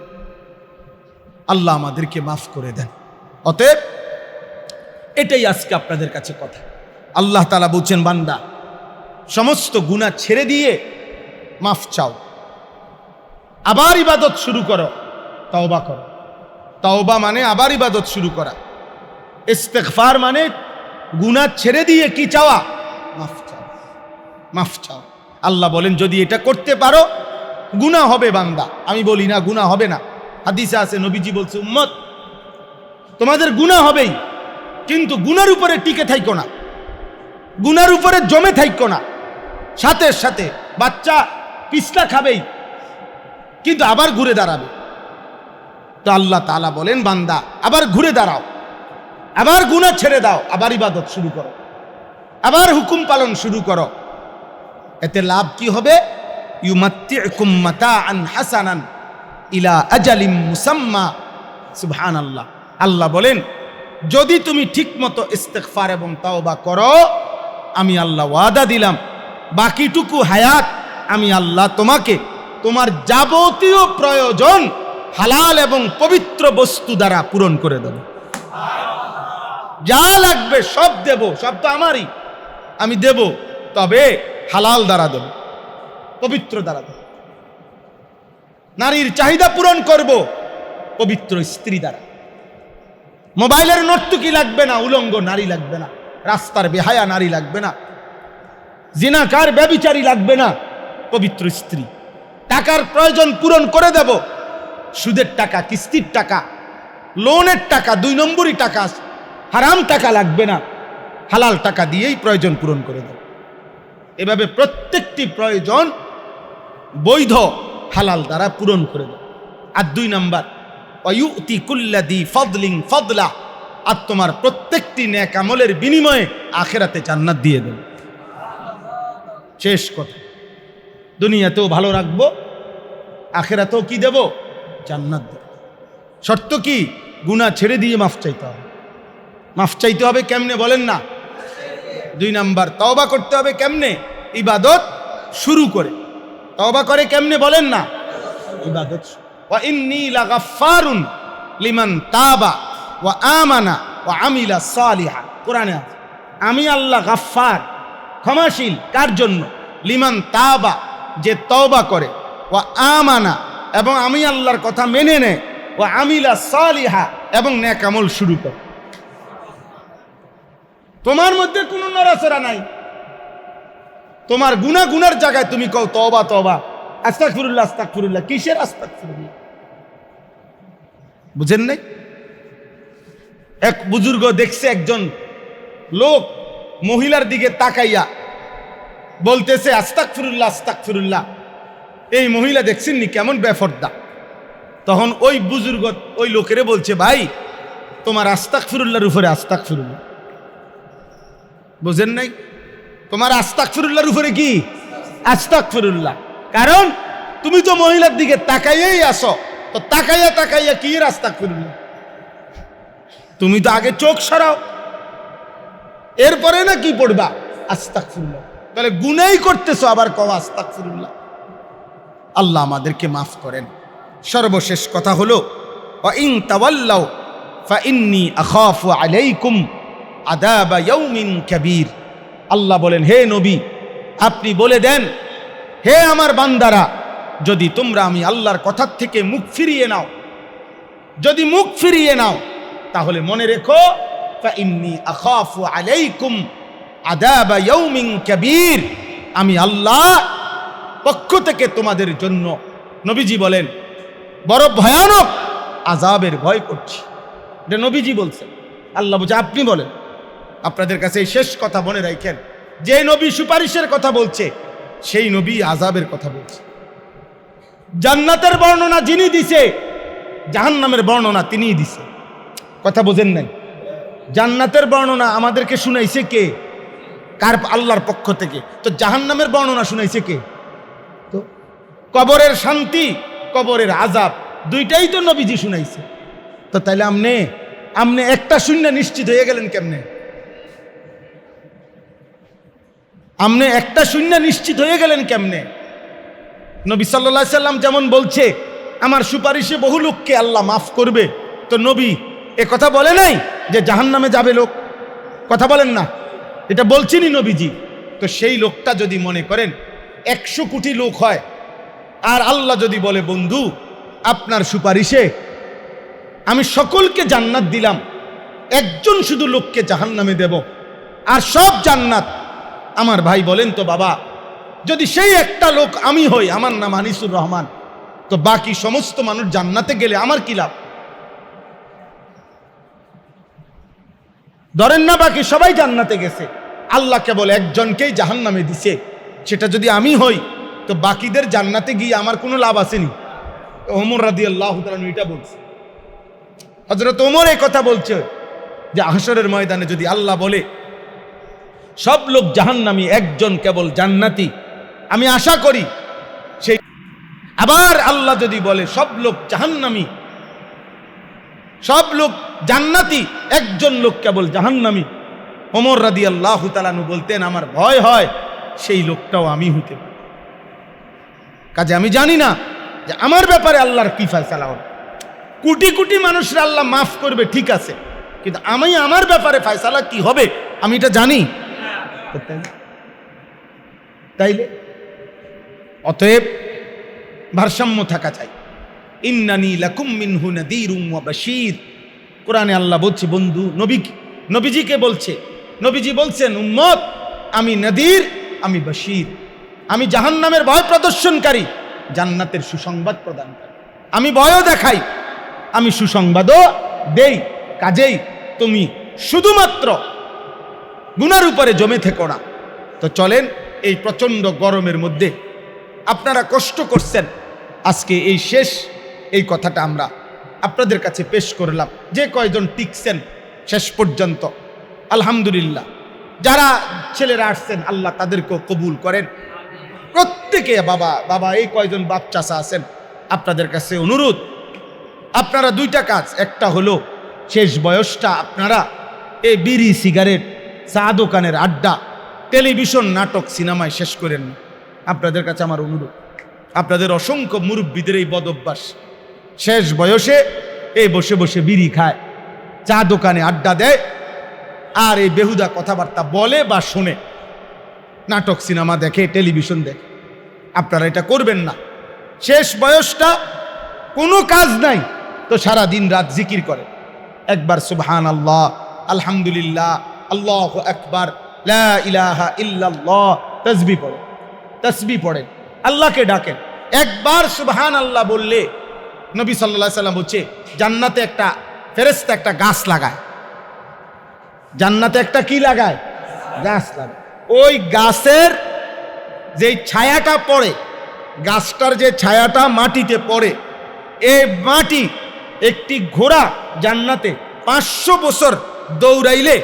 আল্লাহ আমাদেরকে মাফ করে দেন। অতএব এটাই আজকে আপনাদের কাছে কথা। আল্লাহ তাআলা বলছেন, বান্দা সমস্ত গুনাহ ছেড়ে দিয়ে মাফ চাও, আবার ইবাদত শুরু করো, তওবা করো। তওবা মানে আবার ইবাদত শুরু করা, ইস্তেগফার মানে গুনাহ ছেড়ে দিয়ে কি চাওয়া? মাফ চাও, মাফ চাও। আল্লাহ বলেন যদি এটা করতে পারো গুনাহ হবে বান্দা। আমি বলি না গুনাহ হবে না, হাদিসে আছে, নবীজি বলছে, উম্মত তোমাদের গুনাহ হবেই, কিন্তু গুনার উপরে টিকে থাইকো না, গুনার উপরে জমে থাইকো না। সাথে সাথে বাচ্চা পিছলা খাবেই, কিন্তু আবার ঘুরে দাঁড়াবে। তো আল্লাহ তাআলা বলেন, বান্দা আবার ঘুরে দাঁড়াও, আবার গুনাহ ছেড়ে দাও, আবার ইবাদত শুরু করো, আবার হুকুম পালন শুরু করো। এতে লাভ কি হবে? ইউমাত্তিউকুম মাতাআন হাসানান ইলা আজালিম মুসাম্মা। সুবহানাল্লাহ। আল্লাহ বলেন, যদি তুমি ঠিকমতো ইস্তেগফার এবং তাওবা করো, আমি আল্লাহ ওয়াদা দিলাম বাকিটুকু হায়াত আমি আল্লাহ তোমাকে তোমার যাবতীয় প্রয়োজন হালাল এবং পবিত্র বস্তু দ্বারা পূরণ করে দেব। যা লাগবে সব দেব, সব তো আমারই, আমি দেব, তবে হালাল দ্বারা দেব, পবিত্র দ্বারা দেব। নারীর চাহিদা পূরণ করব পবিত্র স্ত্রী দ্বারা। মোবাইলের নর্তকী লাগবে না, উলঙ্গ নারী লাগবে না, রাস্তার বেহায়া নারী লাগবে না, জিনাকার ব্যভিচারী লাগবে না, পবিত্র স্ত্রী। টাকার প্রয়োজন পূরণ করে দেব, সুদের টাকা, কিস্তির টাকা, লোনের টাকা, 2 নম্বরই টাকা, হারাম টাকা লাগবে না, হালাল টাকা দিয়েই প্রয়োজন পূরণ করে দেব। এভাবে প্রত্যেকটি প্রয়োজন বৈধ হালাল দ্বারা পূরণ করে দেব। আর 2 নম্বর, ওয়ায়ুতি কুল্লাযী ফাদলিন ফাদলা, আর তোমার প্রত্যেকটি নেক আমলের বিনিময়ে আখিরাতে জান্নাত দিয়ে দেব। শেষ কথা, দুনিয়াতেও ভালো রাখবো, আখিরাতেও কি দেব? জান্নাত দেব। শর্ত কি? গুনাহ ছেড়ে দিয়ে মাফ চাইতে হবে। মাফ চাইতে হবে কেমনে বলেন না? 2 নাম্বার, তওবা করতে হবে কেমনে? ইবাদত শুরু করে। তওবা করে কেমনে বলেন না? ইবাদত। ওয়া ইন্নী লাগাফফারুন লিমান তাবা ওয়া আমানা ওয়া আমিলা সালিহা। কোরআনে আছে আমি আল্লাহ গাফফার, ক্ষমাশীল। কার জন্য? লিমান তাবা, যে তওবা করে, ওয়া আমানা, এবং আমি আল্লাহর কথা মেনে নেয়, ওয়া আমিলা সালিহা, এবং নেক আমল শুরু করে। তোমার মধ্যে কোনো নড়াচড়া নাই। তোমার গুনার জায়গায় তুমি কও তওবা তওবা, আস্তাগফিরুল্লাহ আস্তাগফিরুল্লাহ। কিসের আস্তাগফিরুল্লাহ? বুঝেন নাই? এক বুজুর্গ দেখছে একজন লোক মহিলার দিকে তাকাইয়া বলতেছে আস্তাগফিরুল্লাহ আস্তাগফিরুল্লাহ। এই মহিলা দেখছেন নি কেমন বেফরদা। তখন ওই বুজুর্গ ওই লোকেরে বলছে, ভাই তোমার আস্তাগফিরুল্লাহর উপরে আস্তাগফিরুল্লাহ। বুঝেন নাই? তোমার আস্তাগফিরুল্লাহর উপরে কি? আস্তাগফিরুল্লাহ। কারণ তুমি তো মহিলার দিকে তাকাইয়াই আসো, তো তাকাইয়া তাকাইয়া কি আস্তাগফিরুল্লাহ? তুমি তো আগে চোখ সরাও, এরপরে না কি পড়বা আস্তাগফিরুল্লাহ। তাহলে গুনাই করতেছো আবার কও আস্তাগফিরুল্লাহ। আল্লাহ আমাদেরকে মাফ করেন। সর্বশেষ কথা হলো ওয়া ইন তাওয়াল্লাউ ফাইন্নী আখাফু আলাইকুম আযাবা ইয়াউমিন কাবীর। আল্লাহ বলেন, হে নবী আপনি বলে দেন, হে আমার বান্দারা, যদি তোমরা আমি আল্লাহর কথার থেকে মুখ ফিরিয়ে নাও, যদি মুখ ফিরিয়ে নাও, তাহলে মনে রেখো ফাইন্নী আখাফু আলাইকুম আযাবা ইয়াউমিন কাবীর। আমি আল্লাহ পক্ষ থেকে তোমাদের জন্য, নবীজি বলেন, বড় ভয়ানক আযাবের ভয় করছি। এটা নবীজি বলছেন। আল্লাহ বলছে আপনি বলেন। আপনাদের কাছে এই শেষ কথা মনে রাখেন, যে নবী সুপারিশের কথা বলছে সেই নবী আযাবের কথা বলছে। জান্নাতের বর্ণনা যিনি দিছে, জাহান্নামের বর্ণনা তিনিই দিছে। কথা বোঝেন নাই? জান্নাতের বর্ণনা আমাদেরকে শুনাইছে কে? কার? আল্লাহর পক্ষ থেকে। তো জাহান্নামের বর্ণনা শুনাইছে কে? তো কবরের শান্তি, কবরের আযাব, দুইটাই তো নবীজি শুনাইছে। তো তাইলে আমনে একটা শূন্য নিশ্চিত হয়ে গেলেন কেমনে? আমনে একটা শূন্য নিশ্চিত হয়ে গেলেন কেমনে? নবী সাল্লাল্লাহু আলাইহি সাল্লাম যেমন বলছে আমার সুপারিশে বহু লোককে আল্লাহ মাফ করবে, তো নবী এ কথা বলে নাই যে জাহান্নামে যাবে লোক? কথা বলেন না? এটা বলছেনই নবীজি। তো সেই লোকটা যদি মনে করেন 100 কোটি লোক হয়, আর আল্লাহ যদি বলে বন্ধু আপনার সুপারিশে আমি সকলকে জান্নাত দিলাম, একজন শুধু লোককে জাহান্নামে দেব, আর সব জান্নাত, আমার ভাই বলেন তো বাবা, যদি সেই একটা লোক আমি হই, আমার নাম আনিসুর রহমান, তো বাকি সমস্ত মানুষ জান্নাতে গেলে আমার কি লাভ? ধরেন না বাকি সবাই জান্নাতে গেছে, আল্লাহ কেবল একজনকেই জাহান্নামে দিছে, সেটা যদি আমি হই, তো বাকিদের জান্নাতে গিয়ে আমার কোনো লাভ আসেনি। ওমর রাদিয়াল্লাহু তাআলা এটা বলছে, হযরত ওমর এই কথা বলছে যে হাশরের ময়দানে যদি আল্লাহ বলে সব লোক জাহান্নামী, একজন কেবল জান্নাতি, আমি আশা করি সেই, আবার আল্লাহ যদি বলে সব লোক জাহান্নামী, সব লোক জান্নাতি, একজন লোক কেবল জাহান্নামী, ওমর রাদিয়াল্লাহু তাআলা বলতেন আমার ভয় হয় সেই লোকটাও আমি হইতে পারি। কাজে আমি জানি না যে আমার ব্যাপারে আল্লাহর কি ফয়সালা হবে। কোটি কোটি মানুষরা আল্লাহ মাফ করবে, ঠিক আছে, কিন্তু আমি আমার ব্যাপারে ফয়সালা কি হবে আমি এটা জানি। তাইলে অতএব ভারসাম্য থাকা চাই। ইন্নানি লাকুম মিনহু নাযীরুম ওয়া বাশীর। কোরআনে আল্লাহ বলছে বন্ধু নবীজিকে বলছে, নবীজি বলছেন উম্মত আমি নদীর, আমি বাশীর, আমি জাহান্নামের ভয় প্রদর্শনকারী, জান্নাতের সুসংবাদ প্রদানকারী। আমি ভয়ও দেখাই, আমি সুসংবাদও দেই। কাজেই তুমি শুধুমাত্র গুনার উপরে জমে থেকো না। তো চলেন এই প্রচণ্ড গরমের মধ্যে আপনারা কষ্ট করছেন, আজকে এই শেষ এই কথাটা আমরা আপনাদের কাছে পেশ করলাম। যে কয়জন টিকছেন শেষ পর্যন্ত আলহামদুলিল্লাহ, যারা ছেলেরা আসছেন আল্লাহ তাদেরকেও কবুল করেন প্রত্যেকে। বাবা এই কয়জন বাপ চাচা আছেন, আপনাদের কাছে অনুরোধ, আপনারা দুইটা কাজ, একটা হলো শেষ বয়সটা আপনারা এই বিড়ি সিগারেট চা দোকানের আড্ডা টেলিভিশন নাটক সিনেমায় শেষ করেন না। আপনাদের কাছে আমার অনুরোধ, আপনাদের অসংখ্য মুরব্বীদের এই বদ অভ্যাস, শেষ বয়সে এই বসে বসে বিড়ি খায়, চা দোকানে আড্ডা দেয়, আর এই বেহুদা কথাবার্তা বলে বা শোনে, নাটক সিনেমা দেখে, টেলিভিশন দেখে। আপনারা এটা করবেন না। শেষ বয়সটা কোনো কাজ নাই তো সারা দিন রাত জিকির করে, একবার সুবহানাল্লাহ, আলহামদুলিল্লাহ, আল্লাহু আকবার, লা ইলাহা ইল্লাল্লাহ, তাসবিহ পড়ে, তাসবিহ পড়েন, আল্লাহকে ডাকেন। একবার সুবহানাল্লাহ বললে নবী সাল্লাল্লাহু আলাইহি সাল্লাম বলছে জান্নাতে একটা ফেরেশতা একটা গাছ লাগায়। জান্নাতে একটা কি লাগায়? গাছ লাগায়। ওই গাছের যে ছায়াটা পড়ে, গাছটার যে ছায়াটা মাটিতে পড়ে, এই মাটি একটি ঘোড়া জান্নাতে 500 বছর দৌড়াইলে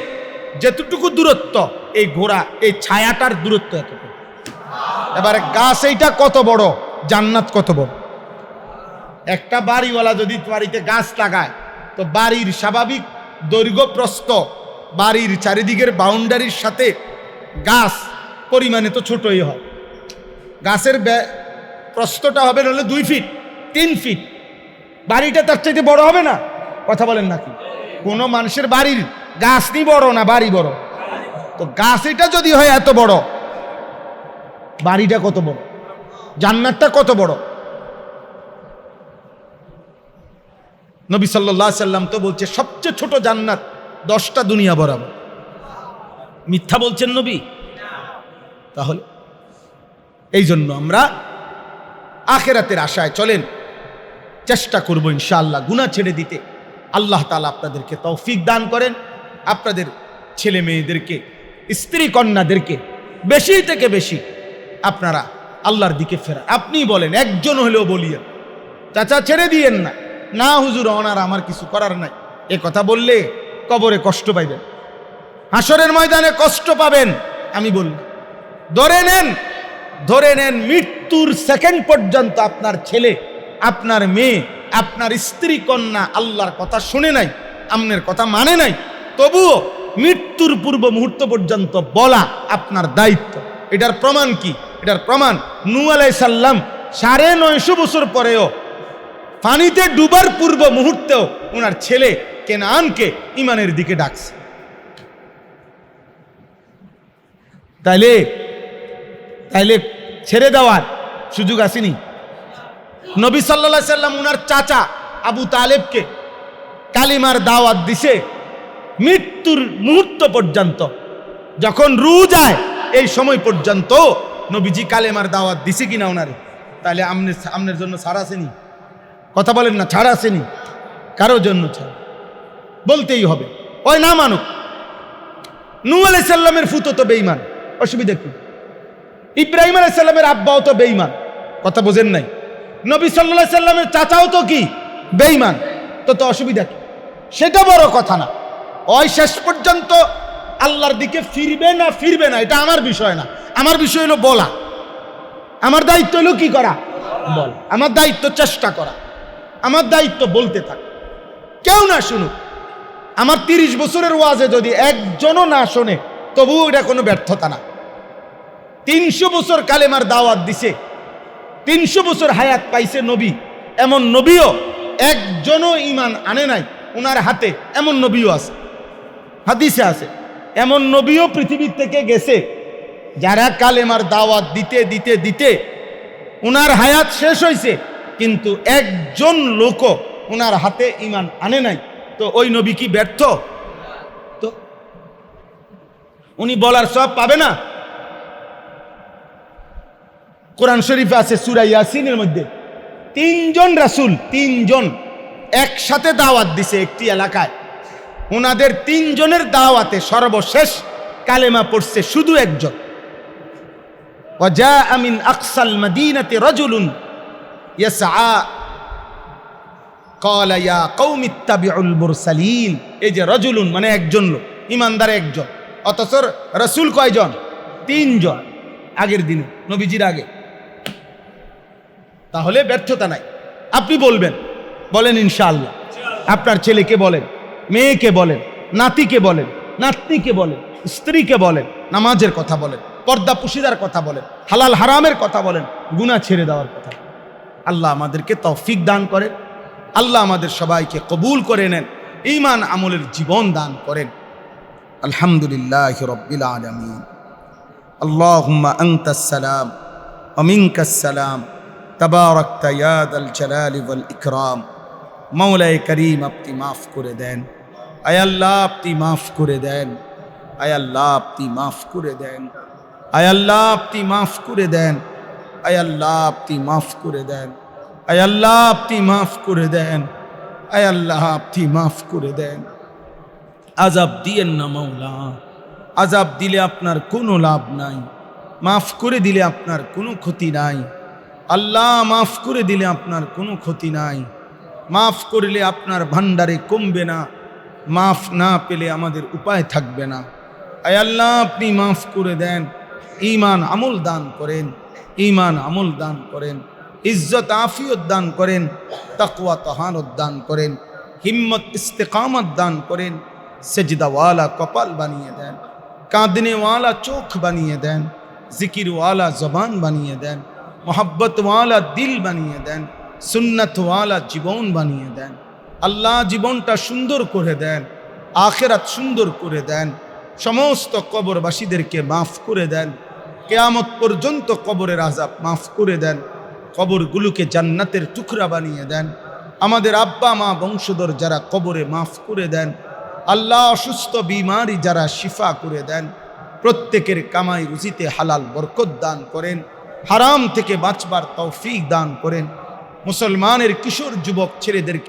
যেতটুকু দূরত্ব, এই ঘোড়া এই ছায়াটার দূরত্ব এতটুকু। এবারে গাছ এইটা কত বড়, জান্নাত কত বড়। একটা বাড়িওয়ালা যদি বাড়িতে গাছ লাগায় তো বাড়ির স্বাভাবিক দৈর্ঘ্য প্রস্থ, বাড়ির চারিদিকের বাউন্ডারির সাথে গাছ পরিমাণে তো ছোটই হয়। গাছের প্রস্থটা হবে হলে 2 ফিট 3 ফিট, বাড়িটা তার চাইতে বড় হবে না? কথা বলেন নাকি? কোনো মানুষের বাড়ির গাছ নি বড় না বাড়ি বড়? তো গাছ এটা যদি হয় এত বড়, বাড়িটা কত বড়, জান্নাতটা কত বড়। নবী সাল্লাল্লাহু আলাইহি সাল্লাম তো বলছে সবচেয়ে ছোট জান্নাত 10টা দুনিয়া বরাবর। মিথ্যা বলছেন নবী? তাহলে এই জন্য আমরা আখিরাতের আশায় চলেন, চেষ্টা করব ইনশাআল্লাহ গুনাহ ছেড়ে দিতে। আল্লাহ তাআলা আপনাদেরকে তৌফিক দান করেন, আপনাদের ছেলে মেয়েদেরকে, স্ত্রী কন্যাদেরকে বেশি থেকে বেশি আপনারা আল্লাহর দিকে ফেরান। আপনি বলেন, একজন হলেও বলিয়েন, চাচা ছেড়ে দিয়েন না, না হুজুর ওনার আমার কিছু করার নাই, এ কথা বললে কবরে কষ্ট পাইবেন, হাসরের ময়দানে কষ্ট পাবেন। আমি বলি ধরে নেন মৃত্যুর সেকেন্ড পর্যন্ত আপনার ছেলে, আপনার মেয়ে, আপনার স্ত্রী কন্যা আল্লাহর কথা শুনে নাই, আপনার কথা মানে নাই, তবুও মৃত্যুর পূর্ব মুহূর্ত পর্যন্ত বলা আপনার দায়িত্ব। এটার প্রমাণ কি? এটার প্রমাণ নূহ আলাইহিস সালাম 950 বছর পরেও পানিতে ডুবার পূর্ব মুহূর্তেও ওনার ছেলে কেনানকে ঈমানের দিকে ডাকছে। তাইলে ছেড়ে দেওয়ার সুযোগ আসেনি? নবী সাল্লাল্লাহু আলাইহি সাল্লাম ওনার চাচা আবু তালেবকে কালিমার দাওয়াত দিছে মৃত্যুর মুহূর্ত পর্যন্ত, যখন রূহ যায় এই সময় পর্যন্ত নবীজি কালেমার দাওয়াত দিছে কিনা ওনারে? তাহলে আমনের জন্য ছাড় আসেনি? কথা বলেন না, ছাড় আসেনি? কারোর জন্য ছাড় বলতেই হবে, ওই না মানুক। নূহ আলাইহিস সালামের ফুতো তো বেঈমান, অসুবিধা কি? ইব্রাহিম আলাইহিস সালামের আব্বাও তো বেঈমান, কথা বোঝেন নাই? নবী সাল্লাল্লাহু আলাইহি সাল্লামের চাচাও তো কি বেঈমান, তো অসুবিধা কি? সেটা বড় কথা না। ওই শেষ পর্যন্ত আল্লাহর দিকে ফিরবে না এটা আমার বিষয় না। আমার বিষয় হলো বলা, আমার দায়িত্ব হলো কি করা? বল। আমার দায়িত্ব চেষ্টা করা, আমার দায়িত্ব বলতে থাকা। কেউ না শুনুক, আমার 30 বছরের ওয়াজে যদি একজনও না শোনে তবুও এটা কোনো ব্যর্থতা না। 300 বছর কালেমার দাওয়াত দিছে, 300 বছর হায়াত পাইছে নবী, এমন নবীও একজনও ঈমান আনে নাই ওনার হাতে, এমন নবীও আছে, হাদিসে আছে। এমন নবীও পৃথিবীর থেকে গেছে যারা কালেমার দাওয়াত দিতে দিতে দিতে ওনার হায়াত শেষ হয়েছে, কিন্তু একজন লোকও ওনার হাতে ঈমান আনে নাই। তো ওই নবী কি ব্যর্থ? তো উনি বলার সওয়াব পাবে না? কোরআন শরীফে আছে সূরা ইয়াসিনের মধ্যে 3 জন রাসূল, 3 জন একসাথে দাওয়াত দিছে একটি এলাকায়। ওনাদের 3 জনের দাওয়াতে সর্বশেষ কালেমা পড়ছে শুধু একজন। ওয়াজা মিন আকসাল মদিনাতি রাজুলুন ইয়াসআ ক্বালা ইয়া কওমি ইত্তাবিউল মুরসালিন। এই যে রাজুলুন মানে একজন লোক, ইমানদার একজন, অথচ রাসূল কয়জন? 3 জন আগের দিনে, নবীজির আগে। তাহলে ব্যর্থতা নাই। আপনি বলেন ইনশাআল্লাহ। আপনার ছেলেকে বলেন, মেয়েকে বলেন, নাতিকে বলেন, নাতনিকে বলেন, স্ত্রীকে বলেন, নামাজের কথা বলেন। পর্দা পুশিদার কথা বলেন, হালাল হারামের কথা বলেন, গুনাহ ছেড়ে দেওয়ার কথা। আল্লাহ আমাদেরকে তৌফিক দান করেন, আল্লাহ আমাদের সবাইকে কবুল করে নেন, ঈমান আমলের জীবন দান করেন। আলহামদুলিল্লাহি রাব্বিল আলামিন। আল্লাহুম্মা আনতাস সালাম ওয়া মিনকাস সালাম, তাবারাকতা ইয়া যাল জালালি ওয়াল ইকরাম। মাওলায়ে কারীম, আপনি মাফ করে দেন, আয় আল্লাহ আপনি মাফ করে দেন, আয় আল্লাহ আপনি মাফ করে দেন, আয় আল্লাহ আপনি মাফ করে দেন, আয় আল্লাহ আপনি মাফ করে দেন, আয় আল্লাহ আপনি মাফ করে দেন, আয় আল্লাহ আপনি মাফ করে দেন। আযাব দিয়েন না মাওলা, আযাব দিলে আপনার কোনো লাভ নাই, মাফ করে দিলে আপনার কোনো ক্ষতি নাই। আল্লাহ মাফ করে দিলে আপনার কোনো ক্ষতি নাই, মাফ করলে আপনার ভান্ডারে কমবে না, মাফ না পেলে আমাদের উপায় থাকবে না। আয় আল্লাহ আপনি মাফ করে দেন, ঈমান আমল দান করেন, ঈমান আমল দান করেন, ইজ্জত আফিয়ত দান করেন, তাকওয়া তাহারত দান করেন, হিম্মত ইস্তেকামত দান করেন, সেজদাওয়ালা কপাল বানিয়ে দেন, কাঁদনেওয়ালা চোখ বানিয়ে দেন, জিকিরওয়ালা জবান বানিয়ে দেন, মোহাব্বতওয়ালা দিল বানিয়ে দেন, সুন্নতওয়ালা জীবন বানিয়ে দেন। আল্লাহ জীবনটা সুন্দর করে দেন, আখিরাত সুন্দর করে দেন, সমস্ত কবরবাসীদেরকে মাফ করে দেন, কিয়ামত পর্যন্ত কবরের আযাব মাফ করে দেন, কবরগুলোকে জান্নাতের টুকরা বানিয়ে দেন। আমাদের আব্বা মা বংশধর যারা কবরে মাফ করে দেন। আল্লাহ অসুস্থ বিমারি যারা শিফা করে দেন, প্রত্যেকের কামাই রুজিতে হালাল বরকত দান করেন, হারাম থেকে বাঁচবার তৌফিক দান করেন। মুসলমানের কিশোর যুবক ছেলেদেরকে